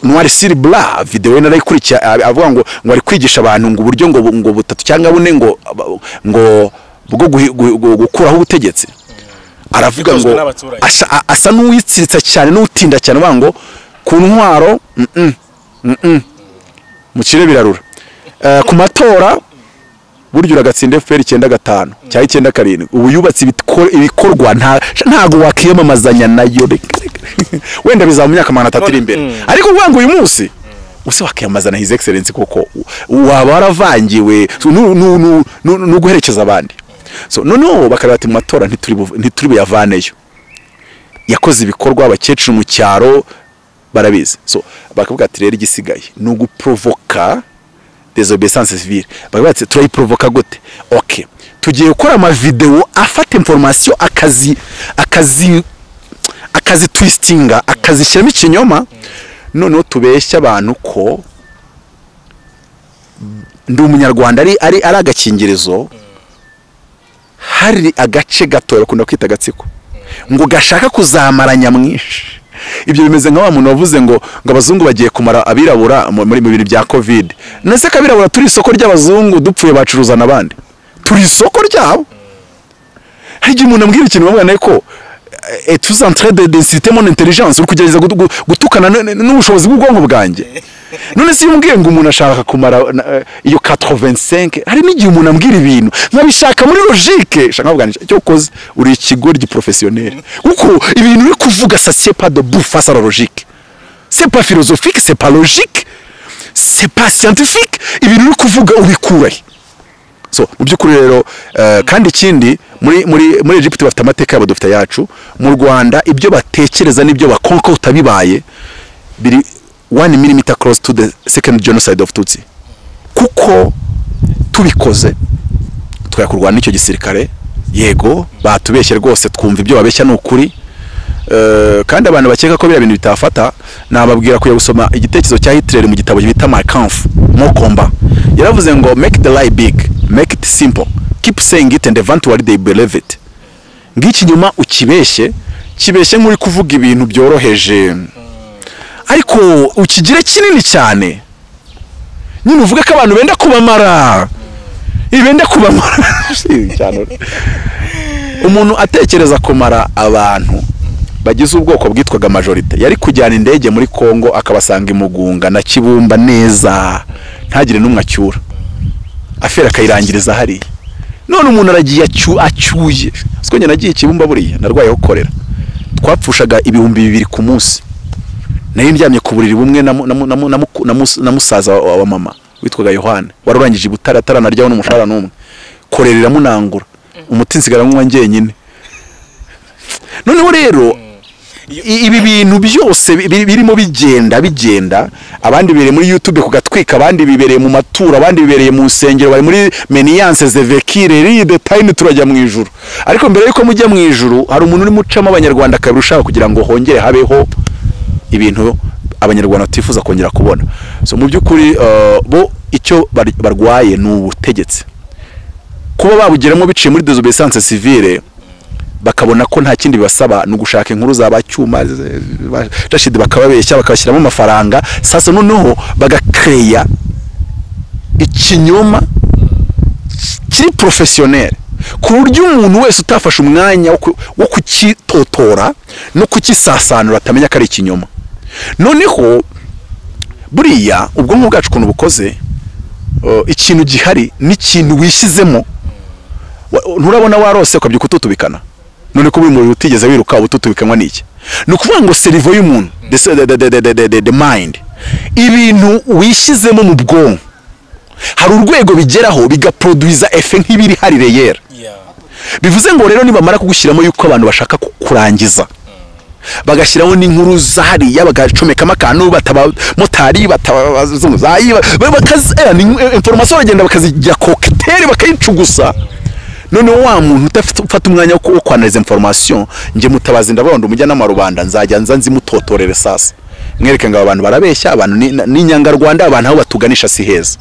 noir sur blanc video narayikurikiye avuga ngo ari kwigisha abantu ngo uburyo ngo butatu cyangwa bune ngo bwo gukuraho ubutegetsi aravuga ngo asa n'uwitsiritsa cyane n'utinda cyane ngo ku ntwaro mu kire birarura ku matora buryo uragatsinda FPR 95 cyari 97 ubu yubatse ibikorwa ntago wakiyamamazanya nayo wenda biza mu myaka 3 iri imbere ariko ngo uyu munsi use wakiyamazana his excellence koko waba waravangiwe no guherekeza abandi so no bakarati mu matora ntituri buyavaneyo yakoze ibikorwa abakecuru mu cyaro barabizi so bakavuga ati rero igisigaye no guprovoka désobéissance civile bagabatse turayiprovoka gute okay tugiye gukora ama video afata information akazi twistinga akazishyiramo ikinyoma noneho tubeshya abantu ko ndi umunyarwanda ari agakingirizo hari agace gato bakunda kwita agatsiko ngo gashaka kuzamaranya mwinshi ibyo bimeze nka wa muntu wavuze ngo abazungu bagiye kumara abirabura muri bintu bya covid nase kabirabura turi isoko ry'abazungu dupfuye bacuruza nabandi turi isoko ryabo hije umuntu ambwira ikintu bamwana ko tous en train d'inciter mon intelligence uri kugereza gutukana n'ubushobozi bw'ubwonko bwanjye none si umbwiye ngo umuntu ashaka kumara iyo 85 hari n'igihe umuntu ambwira ibintu nkabishaka muri logique shaka kuganisha cyo koze uri ikigori professionnel kuko ibintu uri kuvuga ça c'est pas de bout face à la logique c'est pas philosophique c'est pas logique c'est pas scientifique ibintu uri kuvuga ubikura so mu byukuri rero kandi ikindi muri Egypt bafite amateka yabo dufite yacu mu Rwanda ibyo batekereza nibyo bakonka utabibaye biri 1 mm close to the second genocide of Tutsi kuko tubikoze twakurwana icyo gisirikare yego batubeshye rwose twumva ibyo babeshya n'ukuri kandi abantu bakeka ko bira bintu bitafata nababwira kuya gusoma igitekerezo cya Hitler mu gitabo bita My Kampf Mon Combat yaravuze ngo make the lie big make it simple keep saying it and eventually they believe it ngiki nyuma ukibeshye nk'uri kuvuga ibintu byoroheje ariko ukigire kinini cyane nyine uvuga ko abantu benda kubamara umuntu atekereza kumara abantu bagize ubwoko bwitwaga majorite yari kujyana indege muri Kongo akabasanga imugunga na Kibumba neza ntagire numwe acyura afera kayirangiriza hari none umuntu aragiye acyuye siko njye nagiye Kibumba buriya narwaye gukorera twapfushaga 2,000 ku munsi nayo ndyamye ku buriri bumwe na musaza wa mama witwaga Yohana warurangije Butare ataranaryaho n'umushara n'umwe korerera munangura umuti nsigara nk'uwa ngenyine noneho rero ibi bintu byose birimo bigenda abandi bibereye muri YouTube kugatwika abandi bibereye mu matura abandi bibereye mu nsengero bari muri meniyanse zevekire ride time turajya mu ijuru ariko mbere yuko mujya mu ijuru hari umuntu uri mucamo abanyarwanda kabirushaho kugira ngo hongere habeho ibintu abanyarwanda tifuza kongera kubona so mu byukuri bo icyo barwaye n'ubutegetsi kuba babugeramo biciye muri désobéissance civile bakabona ko nta kindi basaba no gushaka inkuru zabacyuma Rashid bakababeshya bakabashyiramo amafaranga sasa noneho bagakreya ikinyoma kiri professionnel ku buryo umuntu wese utafashe umwanya wo kukitotora no kukisasanura atamenya ko ari ikinyoma noneho buriya ubwonko bwacu kuntu bukoze ikintu gihari n'ikintu wishyizemo nturabona warose ukabyuka ututubikana none ko buri utigeze wiruka ubututubikanywa n'iki nukuvuga ngo cerveau y'umuntu the mind ibintu wishyizemo mu bwonko hari urwego bigeraho bigaproduiza effet nk'ibiri hari reyera bivuze ngo rero nibamara kugushyiramo yuko abantu bashaka kurangiza bagashyiraho n'inkuru zahariya bagacomekamo akantu batabamotari batabazunguzayi information bagenda bakazijya cocktail bakayicugusa none wa muntu ufata umwanya wo kwanaliza information nje mutabazi ndabondo umujya n'amarubanda nzajya nzimutotorere sasa mwereke ngo abantu barabeshya abantu n'inyanga Rwanda abantu aho batuganisha si heza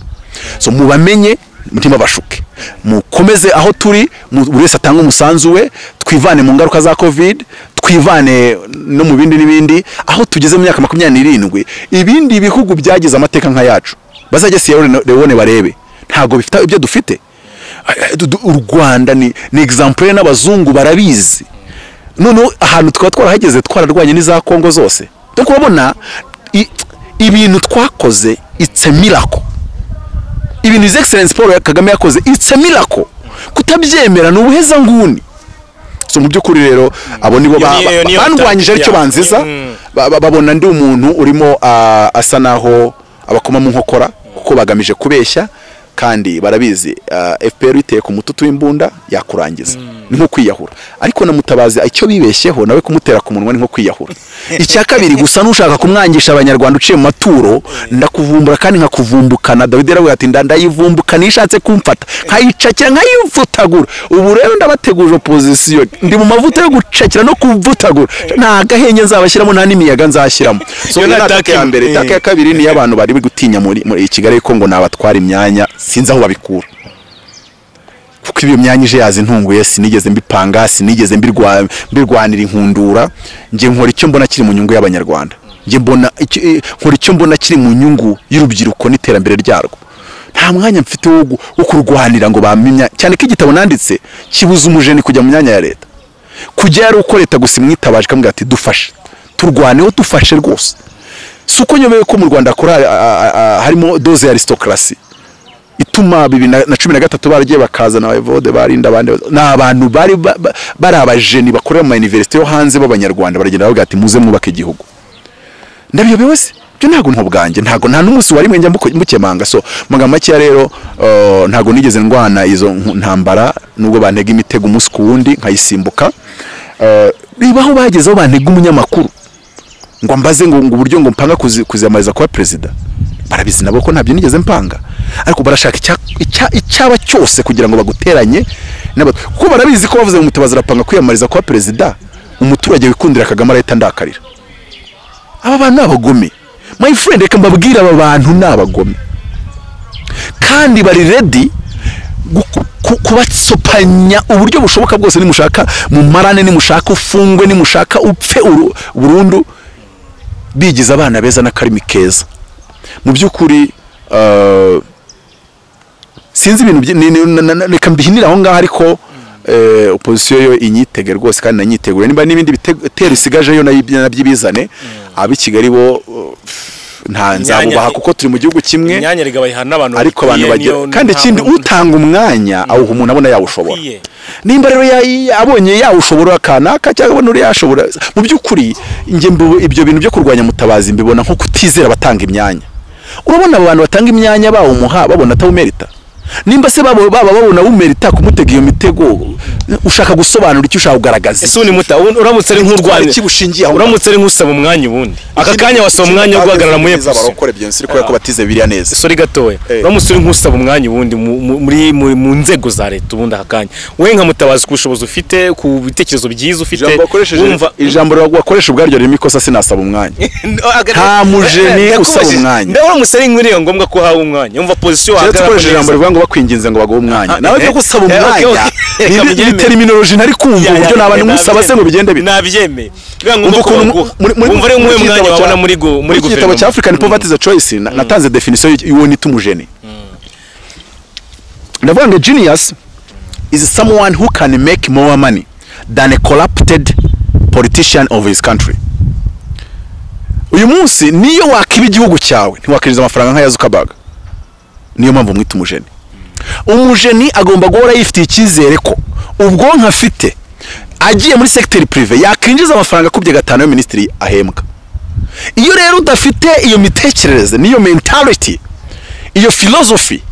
so mubamenye mutima bashuke mukomeze aho turi buri wese atanga umusanzu we twivane mu ngaruka za covid twivane no mu bindi n'ibindi aho tugeze mu myaka 27 ibindi bihugu byagize amateka nka yacu bazajye Sierra Leone barebe ntago bifite ibyo dufite u Rwanda ni example n'abazungu barabizi none ahantu twarahageze twararwanye n'iza Kongo zose donc urabona ibintu twakoze it's a miracle ibintu His Excellence Paul Kagame yakoze it's a miracle kutabyemera n'ubuheza nguni so mu byukuri rero abo nibo bandwanyije aricyo banziza babona ndi umuntu urimo asa naho abakoma mu nkokora kuko bagamije kubeshya kandi barabizi FPR iteye ku mututu w'imbunda yakurangiza ni nko kwiyahura ariko na mutabazi icyo bibeshyeho nawe kumutera ku munwa ni nko kwiyahura icya kabiri gusa nushaka kumwangisha abanyarwanda uciye mu maturo ndakuvumbura kandi nkakuvumbukana David rawe ati ndayivumbuka nishatse kumfata nkayicakira nkayivutagura ubu rero ndabateguje opposition ndi mu mavuta yo gucakira no kuvutagura nta gahenye nzabashyiramo nta n'imiyaga nzashyiramo so nataka ya mbere taka ya kabiri ni y'abantu bari gutinya muri Kigali ko ngo nabatwara imyanya sinzi aho babikura kuko ibyo myanyije yazi ntunguye sinigeze mbipanga sinigeze mbirwanira inkundura nje nkora icyo mbona kiri mu nyungu y'abanyarwanda nje mbona nkora icyo mbona kiri mu nyungu y'urubyiruko n'iterambere ryarwo nta mwanya mfite wo kurwanira ngo bamimya cyane ko igitabo nanditse kibuza umujeni kujya mu myanya ya leta kujya yari uko leta gusa imwitabaje kamwe ati dufashe turwaneho dufashe rwose suko nyobeye ko mu Rwanda harimo doze ya aristocracy ituma 2013 baragiye bakazana abavode barinda abandi n'abantu bari abajeni bakorera mu university yo hanze b'abanyarwanda baragenda bavuga ati muze mwubake igihugu ndabiyobewe se byo ntago ntobwange ntago nta n'umunsi wari mwenjya mbukemanga so magambo make rero ntago nigeze ndwana izo ntambara nubwo bantega imitego umunsi ku wundi nkayisimbuka bibaho bagezeho bantega umunyamakuru ngo mbaze ngo uburyo ngo mpanga kuzamariza kwa president barabizi nabo ko ntabyo nigeze mpanga ariko barashaka icyaba cyose kugira ngo baguteranye kuko barabizi ko bavuze ngo mutabazi arapanga kwiyamariza kwa president umuturage wikundira Kagame arahita ndakarira aba bantu abagome my friend reka mbabwira aba bantu nabagome kandi bari ready kubatsopanya uburyo bushoboka bwose nimushaka mu marane nimushaka ufungwe nimushaka upfe burundu bigize abana beza n'akarimi keza mu byukuri sinzi ibintu reka mbihinira aho ngaho ariko opposition yo inyitege rwose kandi nanyitegure niba n'ibindi bitero isigaje yo nabyibizane abi Kigali bo nta nzabubaha kuko turi mu gihugu kimwe imyanya rigabayiha n'abantu ariko abantu bagiye kandi ikindi utanga umwanya awuha umuntu abona yawushobora nimba rero abonye yawushobora kanaka cyangwa uri yashobora mu by'ukuri nge ibyo bintu byo kurwanya mutabazi mbibona nko kutizera batanga imyanya urabona abantu batanga imyanya bawumuha babona atawumerita nimba se babona umerita kumutega iyo mitego ushaka gusobanura icyo ushaka kugaragaza ese uramutse ari nk'urwanya kibushingiye uramutse ari nk'usaba umwanya ubundi aka kanya wasaba umwanya wo guhagarara mu yepfo barakora byose ko batize biriya neza sorry gatoya uramutse ari nk'usaba umwanya ubundi mu nzego za leta ubundi aka kanya we nka mutabazi ku bushobozi ufite ku bitekerezo byiza ufite wumva ijambo wakoresha ubwaryo ririmo ikosa sinasaba umwanya nta mujeni usaba umwanya ndaho uramutse ari nk'uriyo ngombwa ko hawe umwanya umva position wahagarara bakwinginze ngo baguhe umwanya nawe byo gusaba umwanya ni terminology ntari kumva uburyo nabandi musaba se ngo bigende bite nabyemeye umva ari nk'uwe mwanya wabona muri guverinoma igitabo cya African Poverty is a Choice natanze definition y'uwo ni tumujeni ndavuga ngo genius is someone who can make more money than a corrupted politician of his country. Uyu munsi niyo wakiba igihugu cyawe ntiwakiriza amafaranga nka Zuckerberg, niyo mpamvu mwita umujeni. Umujeni agomba guhora yifitiye icyizere ko ubwonko afite agiye muri secteur privé yakinjiza amafaranga kubye gatano yo ministry ahembwa. Iyo rero udafite iyo mitekerereze niyo mentality, iyo philosophy,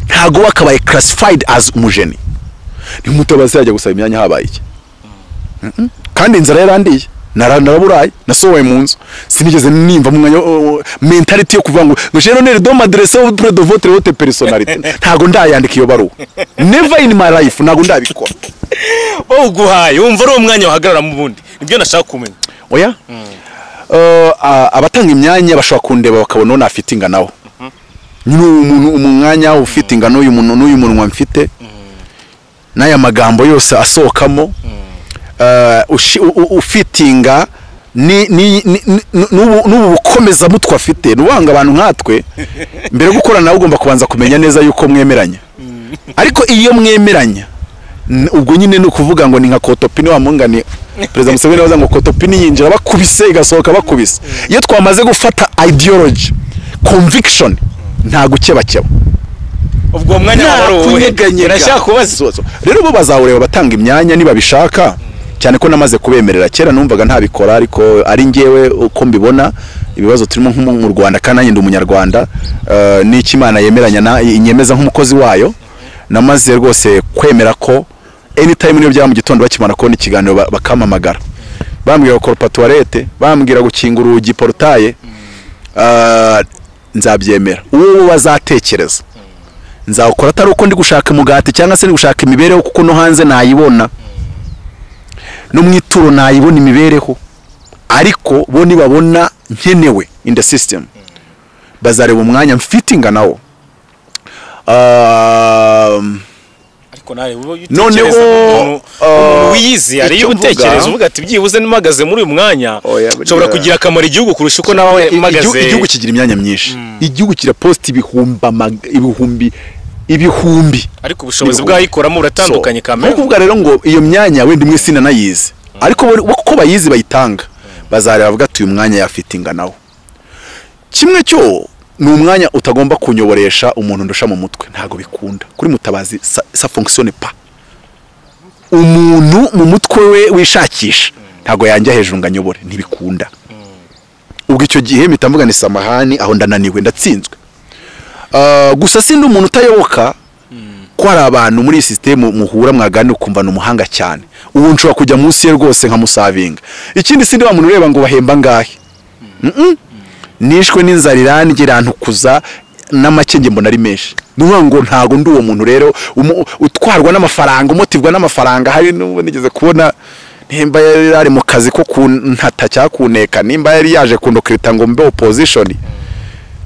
ntago wakabaye classified as umujeni. Ni mutabazi yajya gusaba imyanya habaye iki? Kandi inzara yarandiye naraburaye nasohoye mu nzu sinigeze nimva mu mwanya mentality yo kuvuga ngo je none do m'adresser auprès de votre haute personnalité ntago ndayandika iyo baruwa never in my life ntago ndabikora. Uguhaye umva ari umwanya wahagarara mu bundi nibyo nashaka kumenya. Oya abatanga imyanya bashobora kundeba bakabona no afite inganaho nyine umwanya ufite ingano uyu muntu n'uyu munwa mfite n'aya magambo yose asohokamo ufitinga n'ubu bukomeza mutwe afite nuwanga abantu nkatwe mbere gukora nawe ugomba kubanza kumenya neza yuko mwemeranya, ariko iyo mwemeranya ubwo nyine ni ukuvuga ngo ni nka kotopini wamungani President Museveni waza ngo kotopini yinjira bakubise igasohoka bakubise. Iyo twamaze gufata ideology conviction nta gukebakeba ubwo mwanya waruwe urashaka kubaza rero bo bazawureba batanga imyanya niba bishaka cyane ko namaze kubemerera kera numvaga ntabikora ariko ari ngewe uko mbibona ibibazo turimo mu Rwanda kandi ndi umunyarwanda n'iki Imana yemeranya inyemeza nk'umukozi wayo namaze rwose kwemera ko anytime niyo bya mu gitondo bakimana ko n'ikiganiro bakamamagara bambwira ko toilette bambwira gukinga urugi portaye nzabyemera uwo bazatekereza nzawukora atari uko ndi gushaka umugati cyangwa se ndi gushaka imibereho kuko no hanze nayibona no mwituro nayibona imibereho, ariko bo nibabona nkenewe in the system bazareba umwanya mfitinga nawo. Ariko nawe noneho wiyizi ari utekereza uvuga ati byibuze nimagaze muri uyu mwanya nshobora kugira akamaro igihugu kurusha uko nawe magaze. Igihugu kigira imyanya myinshi, igihugu kira post ibihumbi ariko ubushobozi bwayikoramo uratandukanye kamera. Kuvuga rero ngo iyo myanya wenda imwe sina nayizi, ariko uko bayizi bayitanga bazareba bavuga ati uyu mwanya yafitinga nawo. Kimwe cyo ni umwanya utagomba kunyoboresha umuntu ndusha mu mutwe, ntago bikunda kuri mutabazi ça fonctionne pas. Umuntu mu mutwe we wishakisha ntago yanjya hejuru nganyobore, ntibikunda. Ubwo icyo gihe mitamvuga ni samahani aho ndananiwe ndatsinzwe. Gusa sindi umuntu utayoboka ko hari abantu muri system muhura mwagane ukumva n'umuhanga cyane ubu nshobora kujya munsi ye rwose nka musavinga. Ikindi sindi wa muntu ureba ngo bahemba ngahe nishwe n'inzarirani girantukuza n'amakenge mbona ari menshi nuvuga ngo ntago ndi uwo muntu rero utwarwa n'amafaranga umutivwa n'amafaranga. Hari n'ubu nigeze kubona nimba yari mu kazi ko kuntata cyakuneka nimba yari yaje kundokrita ngo mbe opposition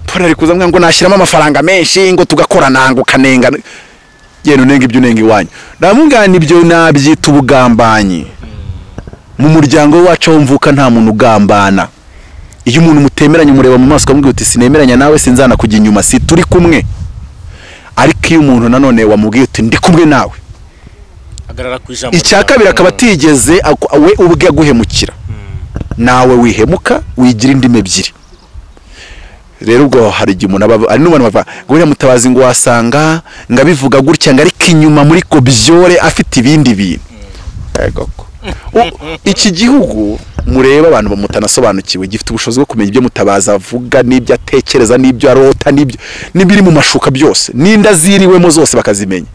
pora rikuza ngo nashyiramo amafaranga menshi ngo tugakorana ngo kanenga yeno nenga ibyo nenga iwanyu namungana ibyo nabyita ubugambanyi. Mu muryango wacu wumvuka nta muntu ugambana. Iyo umuntu mutemeranye mureba mu maso kamubwira uti sinemeranya nawe sinzana kujya inyuma si turi kumwe, ariko iyo umuntu nanone wamubwiye uti ndi kumwe nawe agarara ku ijambo icyakabira akaba atigeze we ubwe guhemukira nawe wihemuka wigira indime ebyiri. rero ubwo hari igihe umuntu ari n'umuntu bava ngo uriya Mutabazi ngo wasanga ngabivuga gutya ngo ariko inyuma muri ko byore afite ibindi bintu. Yego ko iki gihugu mureba abantu bamutanasobanukiwe gifite ubushobozi bwo kumenya ibyo Mutabazi avuga n'ibyo atekereza n'ibyo arota n'ibiri mu mashuka byose n'inda ziriwemo zose bakazimenya.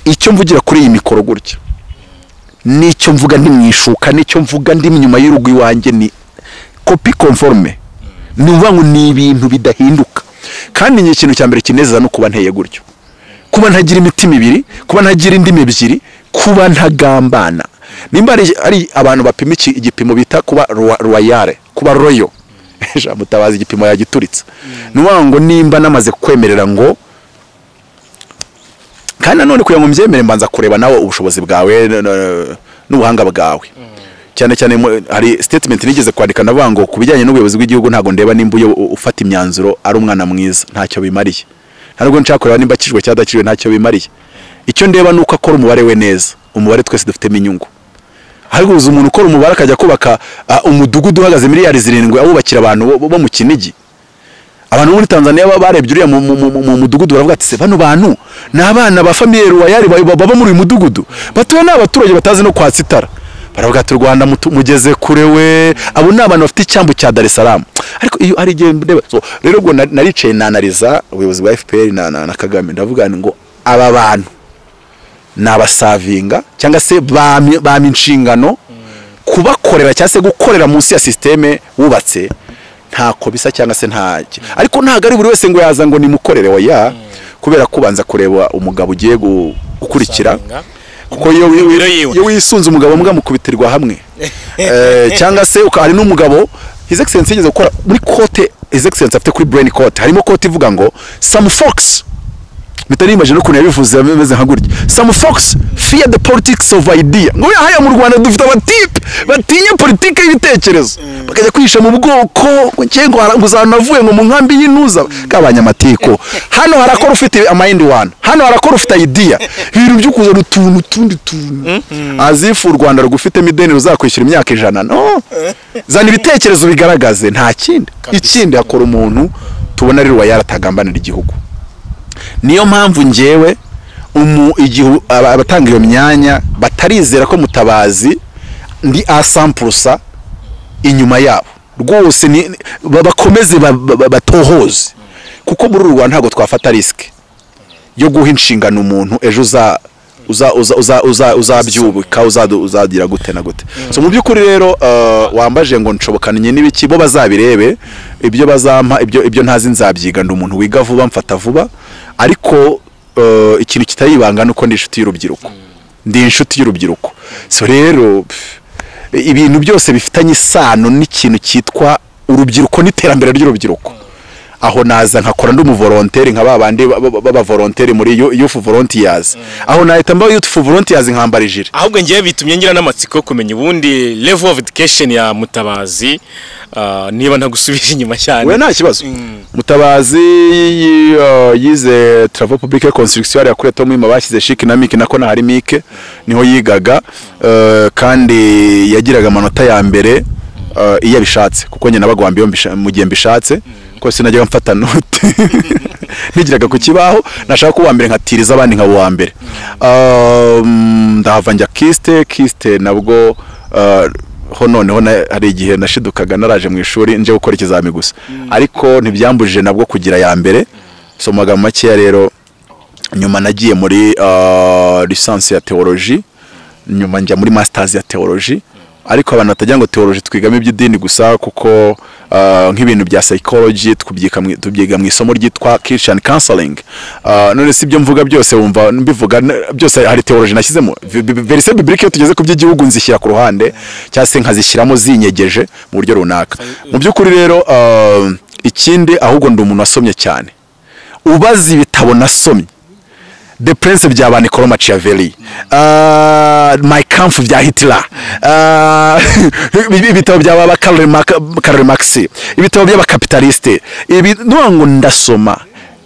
Icyo mvugira kuri iyi mikoro gutya n'icyo mvuga ndi mwishuka n'icyo mvuga ndi inyuma y'urugo iwanjye ni copy conforme. Ni uvangu ni ibintu bidahinduka kandi ni ikintu cya mbere kinezeza no kuba nteye gutyo, kuba ntagira imitima ibiri, kuba ntagira indimi ebyiri, kuba ntagambana. Nimba ari abantu bapima igipimo bita kuba royale, kuba royal ejo Mutabazi igipimo yagituritse. Nuwango nimba namaze kwemerera ngo kandi nanone kuya ngo mbyemere mbanza kureba nawe ubushobozi bwawe n'ubuhanga bwawe. Cyane cyane hari statement nigeze kwandika navuga ngo kubijyanye n'ubuyobozi bw'igihugu ntago ndeba nimba ufata imyanzuro ari umwana mwiza ntacyo bimariye. Ntabwo ncakorera nimba kijwe cyadakijwe ntacyo bimariye. Icyo ndeba nuko akora umubare we neza, umubare twese dufitemo inyungu. Hari uzi umuntu ukora umubare akajya kubaka umudugudu uhagaze miliyari 7 abubakira abantu bo mu Kinigi. Abantu muri Tanzania barebye uriya mu mudugudu baravuga ati se bano bantu n'abana ba famille royale baba muri uyu mudugudu batuye n'abaturage batazi no kwatsitara. Baravuga ati Rwanda mugeze kure we, abo n'abantu bafite icyambu cya Dar es Salaam. Ariko iyo ari gende so rero ubwo naricaye nanaliza ubuyobozi bwa FPR na Kagame ndavuga ngo aba bantu nabasavinga cyangwa se bami inshingano kubakorera cyangwa se gukorera munsi ya systeme wubatse ntako bisa cyangwa se ntaki. Ariko ntago ari buri wese ngo yaza ngo nimukorere oya, kubera kubanza kureba umugabo ugiye gukurikira kuko iyo wisunze umugabo mbwa mukubitirwa hamwe cyangwa se ukari n'umugabo His Excellency yigeze gukora muri kote His Excellency afite kuri brain cote harimo kote ivuga ngo some folks bitari imagine ukuntu yabivuze ameze nka gutya, some folks fear the politics of idea. Ngo haya mu Rwanda dufite abatipe batinya politike y'ibitekerezo bakajya kwisha mu bwoko ngo nguzanavuye ngo mu nkambi y'intuza kabanyamatiko. Hano harakora ufite a mind one, hano harakora ufite idea ibintu by'ukuza rutuntu tundi tuntu azifu u Rwanda rugufite mideni ruzakwishyura imyaka 100. No zana ibitekerezo bigaragaze nta kindi. Ikindi akora umuntu tubona rero yaratambanira igihugu. Niyo mpamvu ngewe igihe abatanga iyo myanya batarizera ko Mutabazi ndi a 100% inyuma yabo rwose bakomeze batohoze kuko muri Rwanda ntago twafata risk yo guha inshingano umuntu ejo uzabyubika uzagira gute na gute. So mu byukuri rero wambaje ngo nshobokanye n'ibiki bo bazabirebe ibyo bazampa ibyo ntazi nzabyiga ndi umuntu wiga vuba mfata vuba. Ariko ikintu kitayibanga nuko ndi inshuti y'urubyiruko, ndi inshuti y'urubyiruko. So rero ibintu byose bifitanye isano n'ikintu cyitwa urubyiruko n'iterambere ry'urubyiruko. Aho naza nkakora ndi umuvolontaire nka babandi baba volontaire muri youth volunteers. Aho nahita mba youth volunteers nkambara ijire. Ahubwo ngiye bitumye ngira n'amatsiko kumenya ubundi level of education ya Mutabazi niba ntagusubije inyuma cyane. We nta kibazo. Mutabazi yize travaux publics construction ya kuri Tom bashyize chic na mike nako na hari mike niho yigaga kandi yagiraga amanota ya mbere iyo bishatse kuko nyine nabagwambiye mu gihe mbishatse ko sinajya mfata note nigiraga ku kibaho nashaka kuba mbere nkatiriza abandi nka wa mbere. Ndahava njya kiste nabwo ho noneho hari igihe nashidukaga naraje mu ishuri nje gukora ikizami gusa ariko ntibyambujije nabwo kugira ya mbere. Somaga make rero nyuma nagiye muri licence ya theology, nyuma njya muri masters ya theology. Ariko abantu batajya ngo theology twigamo iby'idini gusa kuko nk'ibintu bya psychology tubyiga mu isomo ryitwa Christian counseling. None si byo mvuga byose wumva mbivuga byose hari theology nashyizemo verset biblique yo tugeze ku by'igihugu nzishyira ku ruhande cyase nkazishyiramo zinyegeje mu buryo runaka. Mu byukuri rero ikindi ahubwo ndi umuntu wasomye cyane ubazi bitabo nasomye The Prince bya Niccolo Machiavelli, My Kampf bya Hitler, ibitabo bya Karl Marx, ibitabo by'abakapitaliste. Ibi nubwo ndasoma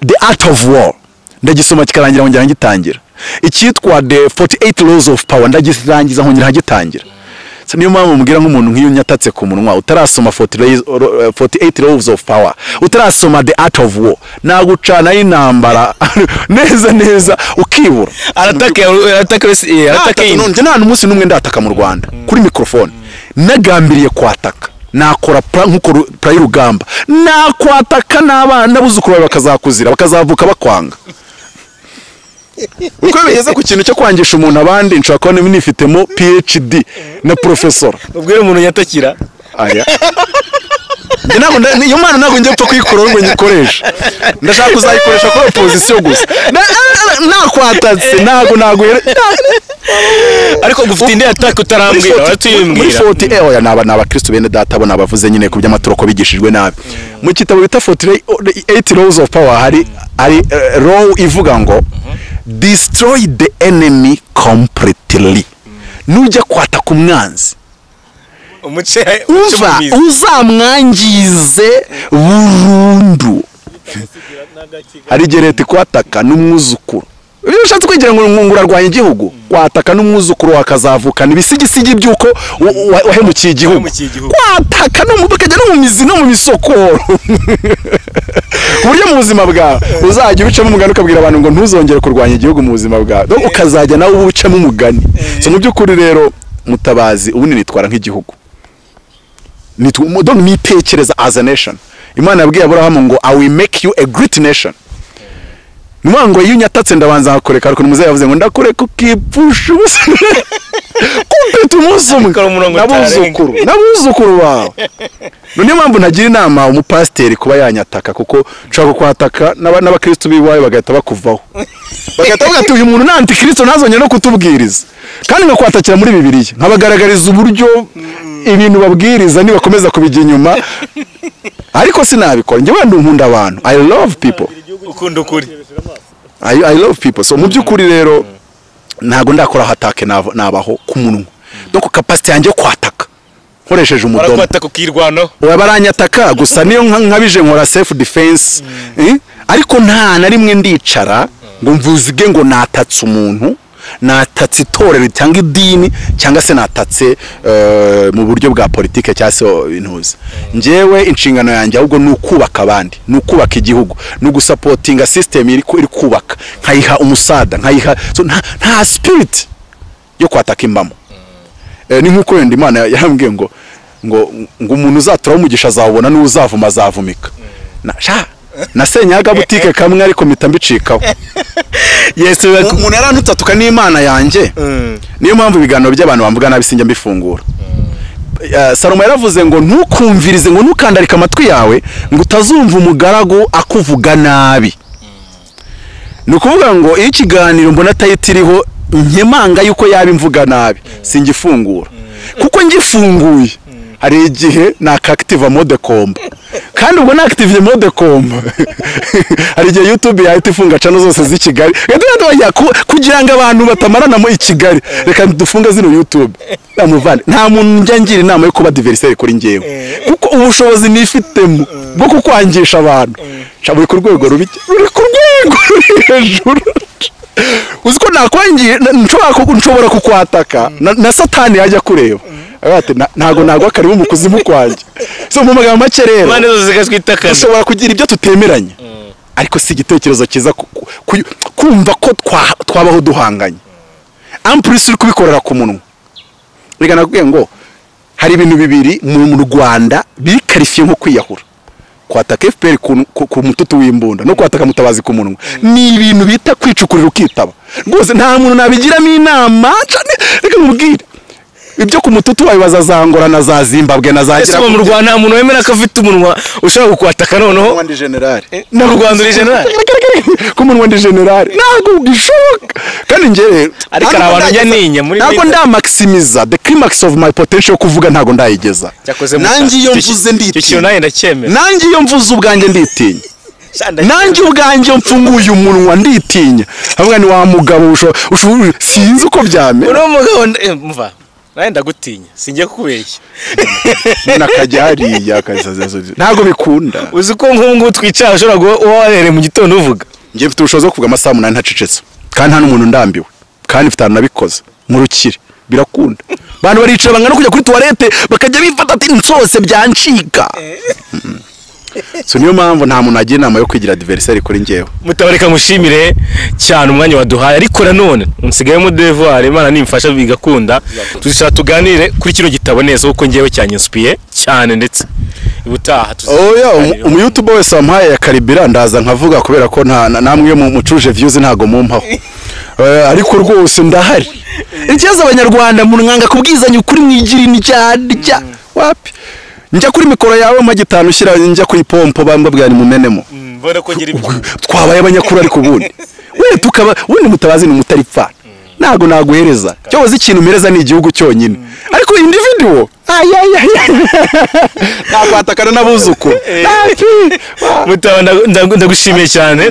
The Art of War ndagisoma kikarangira ngitangira icyitwa The 48 Laws of Power ndagirangiza nkongera ngitangira. so niyo mpamvu mubwira nk'umuntu nk'iyo nyatatse ku munwa utarasoma 48 laws of power utarasoma the art of war nagucana y'intambara neza ukibura aratake none nta n'umunsi n'umwe ndataka mu Rwanda kuri microphone nagambiriye kwataka nakora nkuko pra y'urugamba nakwataka n'abana buzukuru bakazakuzira bakazavuka bakwanga uko bigeze ku kintu cyo kwangisha umuntu abandi nshaka ko nifitemo PhD na professor ubwire umuntu nyatakira aya iyo mana ntago njye pfa kuyikora ngo nyikoresha ndashaka kuzayikoresha kuri opposition gusa nakwatatse ntago ariko gufite indi attack utarambwira watuyibwira 40 oya naba Kristo bene data bona bavuze nyine ku by'amatoroko bigishijwe nabi mu kitabo bita 48 laws of power hari law ivuga ngo destroy the enemy completely nujya kwata ku mwanzi uzamwangize burundu hari gereti kwataka n'umwuzukuru iyo ushatse kwigira ngo urarwanya igihugu kwataka n'umwuzukuru wakazavukana ibisigisigi byuko wahemukiye igihugu kwataka no mubukajya no mu mizi no mu misokoro uburyo mu buzima bwawe uzajya ubicamo umugani ukabwira abantu ngo ntuzongere kurwanya igihugu mu buzima bwawe ukazajya nawe ubicamo umugani so mu by'ukuri rero mutabazi ubundi nitwara nk'igihugu nitekereza as a nation Imana yabwiye Abraham ngo I will make you a great nation Mwango iyo nyatatse ndabanza akoreka ariko muzehe yavuze ngo ndakoreka ukipfusha kumpetu musumwe nabuzukuru bawe niyo mpamvu nagira inama umupasteri kuba yanyataka kuko nshaka kwataka n'abakristo biwaye bagahita bakuvaho bagahita bagati uyu muntu nanti Kristo nazonye no kutubwiriza kandi ngakwatakira muri Bibiliya nkabagaragariza uburyo ibintu babwiriza nibakomeza kubijya inyuma ariko sinabikora njye wenda nkunda abantu I love people ukunda ukuri I love people so mu by'ukuri rero ntago ndakora hatake nabaho ku munwa donc capacity yanjye kwataka nkoresheje umudomo barakwataka ukirwano baranyataka gusa niyo nkabije nkora self defense ariko nta na rimwe ndicara ngo mvuzige ngo natatse umuntu natatse itorero cyangwa idini cyangwa se natatse mu buryo bwa politike cyangwa se intuzi njewe inshingano yanjye ahubwo nukubaka abandi nukubaka igihugu no gusupportinga system iri kubaka nkayiha umusada nkayiha nta spirit yo kwataka imbamo ni nkuko yenda Imana yarambwiye ngo umuntu uzatura umugisha azabona n'uzavuma azavumika nasenyaga butike kamwe ariko mpita mbicikaho yes umuntu yaranutatuka n'Imana yanjye niyo mpamvu ibiganiro by'abantu bamvuga nabi sinjya mbifungura Salomo yaravuze ngo ntukumvirize ngo ntukandarika amatwi yawe ngo utazumva umugaragu akuvuga nabi nukuvuga ngo iyo ikiganiro mbona atayitiriho nkemanga yuko yaba imvuga nabi singifungura kuko ngifunguye hari igihe nakactive mode combo kandi ubwo nakactive mode combo hari igihe YouTube yahita ifunga channel zose z'i Kigali kugira ngo abantu batamarana mu Kigali reka dufunga zino YouTube amuvane nta muntu njya ngira inama yo kuba diversaire kuri ngewe kuko ubushobozi nifitemo bwo kukwangisha abantu cyaburi ku rwego ruri ku rwego hejuru uziko nakwangiye nshobora kukwataka na satani yajya kureba ntago akarimo mu kuzimu kwanjye so mu magambo make rero Imana zo zikatwitakana ushobora kugira ibyo tutemeranya ariko si igitekerezo cyiza kumva ko twabaho duhanganye ampulisi uri kubikorera ku munwa reka nakubwiye ngo hari ibintu bibiri mu Rwanda biri karifiye nko kwiyahura kwataka FPR ku mututu w'imbunda no kwataka mutabazi ku munwa ni ibintu bita kwicukurira ukitaba rwose nta muntu nabigiramo inama reka mubwire ibyo ku mututu wawe bazazangora na za Zimbabwe na za gira mu Rwanda nta muntu wemera ko afite umunwa ushaka kukwataka noneho ndi general na Rwanda uri general ku munwa ndi general ntago gishoboka kandi njye ariko abantu njya ninya muri ntago ndamaximiza the climax of my potential kuvuga ntago ndayigeza nanjye iyo mvuze nditinya nanjye iyo mvuze ubwanjye nditinya nanjye ubwanjye mfunguye umunwa nditinya hamwe ni wa mugabo sinzi uko byame uri umugabo mva naenda gutinya singiye kukubeshya nakajyariya kazazazo ntago bikunda uzi ko nk'ubu twicara ushobora warere mu gitondo uvuga ngiye mfite ubushobozi bwo kuvuga amasaha 8 ntacecetse kandi nta n'umuntu ndambiwe kandi mfite nabikoze mu rukire birakunda abantu baricara bangana kujya kuri toilette bakajya bifata ati nsose byancika so niyo mpamvu nta muntu agira inama yo kwigira adversaire kuri njyewe. Mutabareka mushimire cyane umwanya waduhaye, ariko nanone unsigayemo devoir Imana nimfasha bigakunda tuzishaka tuganire kuri kino gitabo neza kuko njyewe cyanyinspiye cyane ndetse ubutaha umu YouTube wese wampaye ya karibira ndaza nkavuga kubera ko namwe yo mucuje views ntago mumpaho ariko rwose ndahari ikibazo abanyarwanda munwanga kubwizanya ukuri mwigira ni cyarya wapi njya kuri mikoro yawe magitano ushyira njya kuri pompo bambabwira ni mumenemo mbona ko ngira ibyo twabaye abanyakuru ariko ubundi we tukaba ubundi mutabazi ni mutaripfa nago naguhereza cyoze ikintu mereza ni igihugu cyonyine ariko individual nakwataka nabuzuko ndagushimiye cyane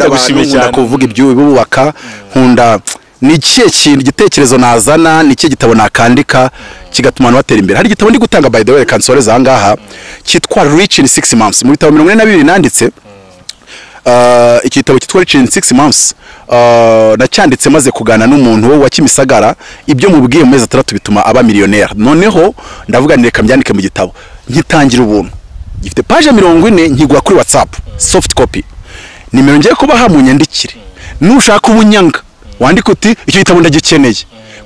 kuvuga ibyo bubaka nkunda ni kiye kintu igitekerezo nazana ni kiye gitabo nakandika kigatuma abantu batera imbere. Hari igitabo ndi gutanga by the way kansoreza ahangaha cyitwa Rich in 6 months mu bitabo 42 nanditse. Iki gitabo cyitwa Rich in 6 months nacyanditse maze kugana n'umuntu wa Kimisagara ibyo mubwiye mu mezi 3 bituma aba millionaire. Noneho ndavuga ni reka mbyandike mu gitabo ngitangira ubuntu gifite page 40 nkigwa kuri WhatsApp soft copy. Nimero ngiye kubaha mu nyandikire nushaka ubunyanga wandika uti icyo gitabo ndagikeneye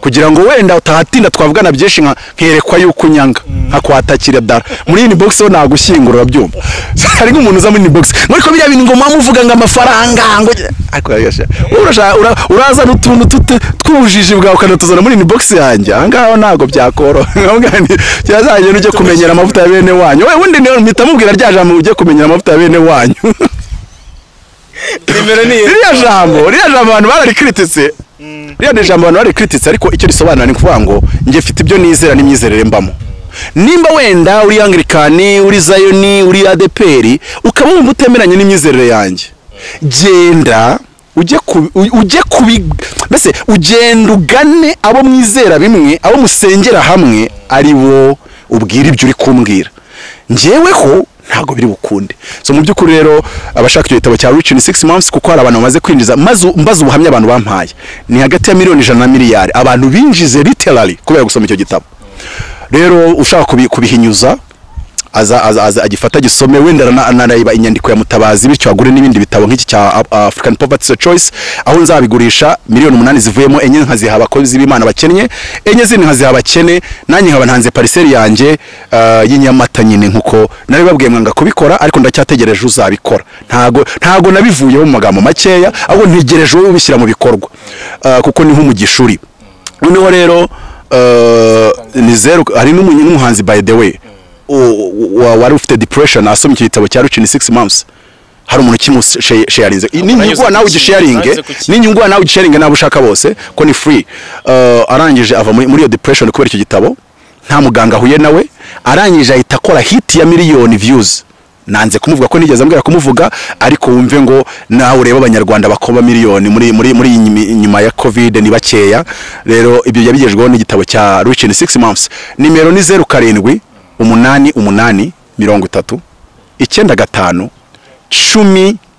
kugira ngo wenda utahatinda twavugana byinshi nkerekwa yuko unyanga nkakwatakira dara muri inbox ho nagushyingura byumva hari nk'umuntu uza muri inbox ariko biriya bintu ngo mamuvuga ngo amafaranga ngo ariko uraza n'utuntu twujije bwawe ukanatuzana muri inbox yanjye ahangaho nago byakoro cyazanye ujye kumenyera amavuta ya bene wanyu we wundi niyo mitamubwira ryaje ujye kumenyera amavuta ya bene wanyu ririya jambo abantu bararikrititse ririya jambo abantu bararikrititse ariko icyo risobanura ni kuvuga ngo nge mfite ibyo nizera n'imyizerere mbamo. Nimba wenda uri Anglikani uri Zayoni uri ADPR ukaba wumva utemeranye n'imyizerere yanjye genda ujye mbese ugenda ugane abo mwizera bimwe abo musengera hamwe ari bo ubwira ibyo uri kumbwira njyeweho ntago biri bukunde. So mu byukuri rero abashaka icyo gitabo cya Rich in 6 months kuko hari abantu bamaze kwinjiza mbaza ubuhamya abantu bampaye ni hagati ya miliyoni 100 na miliyari abantu binjize literally kubera gusoma icyo gitabo. Rero ushaka kubihinyuza aza agifata gisome wenda anareba inyandiko ya Mutabazi bityo agure n'ibindi bitabo nk'iki cya African Poverty Choice aho nzabigurisha miliyoni 8 zivuyemo enye nkaziha abakozi b'Imana bakennye enye zindi nkaziha abakene nanjye nkaba ntanze parcelle yanjye y'inyamata nyine nkuko nari babwiye mwanga kubikora ariko ndacyategereje uzabikora ntago nabivuyeho mu magambo makeya ahubwo ntegereje wowe ubishyira mu bikorwa kuko ni nk'umugishuri. Noneho rero ni zero hari n'umuhanzi by the way wari ufite depression asomye icyo gitabo cya Rich in 6 months hari umuntu kimusharinze n'inyungwa nawe ugisharinge nabo ushaka bose ko ni free arangije ava muri iyo depression kubera icyo gitabo nta muganga ahuye nawe arangije ahita akora hit ya miliyoni views. Nanze kumuvuga ko nigeze ambwira kumuvuga ariko wumve ngo nawe ureba abanyarwanda bakoba miliyoni muri nyuma ya covid ni bakeya. Rero ibyo yabigejweho n'igitabo cya Rich in 6 months. Nimero ni 07 88 30 95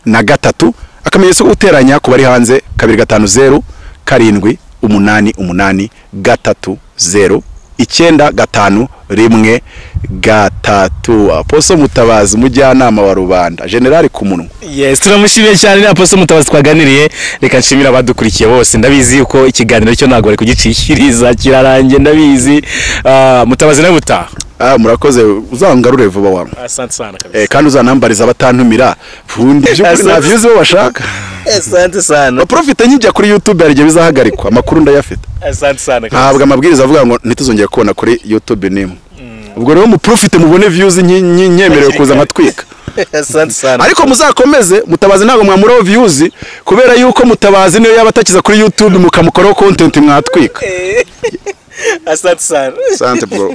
13 akamenyetso ko guteranya ku bari hanze 250 7 88 30 951 Apotre Mutabazi mujyanama wa rubanda generali ku munwa. Yes, turamushimiye cyane Apotre Mutabazi twaganiriye. Reka nshimira abadukurikiye bose ndabizi uko ikiganiro cyo ntago ari kugicishiriza kirarangiye ndabizi. Mutabazi nawe utaha murakoze uzangarure vuba wangu. Asante sana kabisa. Kandi uzanambariza abatantumira fundi byo kuri na views bo bashaka. Asante sana. Profite njya kuri YouTube yarije bizahagarikwa amakuru ndayafite. Asante sana kabisa. Habwa amabwiriza avuga ngo ntituzongeye kubona kuri YouTube name. Ubwo rero mu profite mubone views nyemerewe kuza amatwika. Asante sana. Ariko muzakomeze Mutabazi ntago mwamuraho views kubera yuko Mutabazi niyo yabatakiza kuri YouTube mukamukoraho content mwatwika. Asante sana. Asante bro.